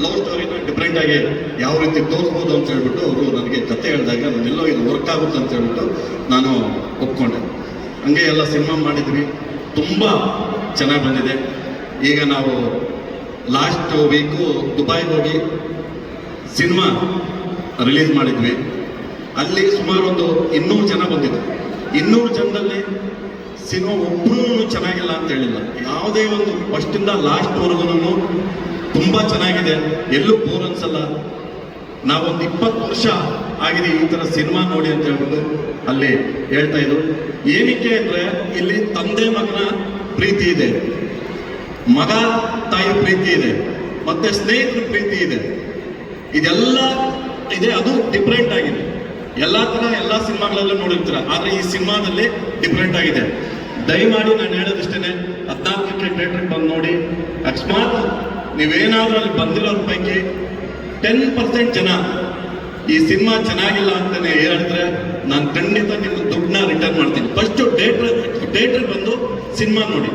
ಲವ್ ಸ್ಟೋರಿನ ಡಿಫ್ರೆಂಟ್ ಆಗಿ ಯಾವ ರೀತಿ ತೋರಿಸ್ಬೋದು ಅಂತ ಹೇಳ್ಬಿಟ್ಟು ಅವರು ನನಗೆ ಕತೆ ಹೇಳಿದಾಗ ನಾನೆಲ್ಲೋ ಇದು ವರ್ಕ್ ಆಗುತ್ತೆ ಅಂತ ಹೇಳ್ಬಿಟ್ಟು ನಾನು ಒಪ್ಕೊಂಡೆ. ಹಂಗೆ ಎಲ್ಲ ಸಿನಿಮಾ ಮಾಡಿದ್ವಿ, ತುಂಬ ಚೆನ್ನಾಗಿ ಬಂದಿದೆ. ಈಗ ನಾವು ಲಾಸ್ಟ್ ವೀಕು ದುಬೈಗೆ ಹೋಗಿ ಸಿನಿಮಾ ರಿಲೀಸ್ ಮಾಡಿದ್ವಿ. ಅಲ್ಲಿ ಸುಮಾರು ಒಂದು 200 ಜನ ಬಂದಿದ್ರು. 200 ಜನದಲ್ಲಿ ಸಿನಿಮಾ ಒಬ್ಬರೂ ಚೆನ್ನಾಗಿಲ್ಲ ಅಂತ ಹೇಳಿಲ್ಲ. ಯಾವುದೇ ಒಂದು ಫಸ್ಟಿಂದ ಲಾಸ್ಟ್ವರೆಗೂ ತುಂಬ ಚೆನ್ನಾಗಿದೆ, ಎಲ್ಲೂ ಬೋರ್ ಅನ್ಸಲ್ಲ. ನಾವೊಂದು 20 ವರ್ಷ ಆಗಿದೆ ಈ ಥರ ಸಿನಿಮಾ ನೋಡಿ ಅಂತ ಹೇಳ್ಬಿಟ್ಟು ಅಲ್ಲಿ ಹೇಳ್ತಾ ಇದ್ರು. ಏನಕ್ಕೆ ಅಂದರೆ ಇಲ್ಲಿ ತಂದೆ ಮಗನ ಪ್ರೀತಿ ಇದೆ, ಮಗ ತಾಯಿ ಪ್ರೀತಿ ಇದೆ, ಮತ್ತೆ ಸ್ನೇಹಿತರ ಪ್ರೀತಿ ಇದೆ, ಇದೆಲ್ಲ ಇದೆ. ಅದು ಡಿಫ್ರೆಂಟ್ ಆಗಿದೆ. ಎಲ್ಲ ಥರ ಎಲ್ಲ ಸಿನಿಮಾಗಳಲ್ಲೂ ನೋಡಿರ್ತೀರ, ಆದರೆ ಈ ಸಿನಿಮಾದಲ್ಲಿ ಡಿಫ್ರೆಂಟ್ ಆಗಿದೆ. ದಯಮಾಡಿ ನಾನು ಹೇಳೋದಿಷ್ಟೇ, 14ಕ್ಕೆ ಥಿಯೇಟ್ರಿಗೆ ಬಂದು ನೋಡಿ. ಅಕಸ್ಮಾತ್ ನೀವೇನಾದರೂ ಅಲ್ಲಿ ಬಂದಿರೋರ ಪೈಕಿ 10% ಜನ ಈ ಸಿನಿಮಾ ಚೆನ್ನಾಗಿಲ್ಲ ಅಂತಲೇ ಹೇಳಿದ್ರೆ ನಾನು ಖಂಡಿತ ನಿಮ್ಮ ದುಡ್ಡನ್ನ ರಿಟರ್ನ್ ಮಾಡ್ತೀನಿ. ಫಸ್ಟು ಥಿಯೇಟ್ರಿಗೆ ಬಂದು ಸಿನಿಮಾ ನೋಡಿ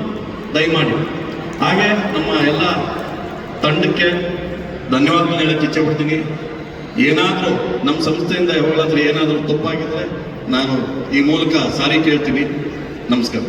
ದಯಮಾಡಿ. ಹಾಗೆ ನಮ್ಮ ಎಲ್ಲ ತಂಡಕ್ಕೆ ಧನ್ಯವಾದಗಳು ಹೇಳಕ್ಕೆ ಇಚ್ಛೆ ಪಡ್ತೀನಿ. ಏನಾದರೂ ನಮ್ಮ ಸಂಸ್ಥೆಯಿಂದ ಯಾವಾಗಲಾದರೂ ಏನಾದರೂ ತಪ್ಪಾಗಿದ್ರೆ ನಾನು ಈ ಮೂಲಕ ಸಾರಿ ಕೇಳ್ತೀನಿ. ನಮಸ್ಕಾರ.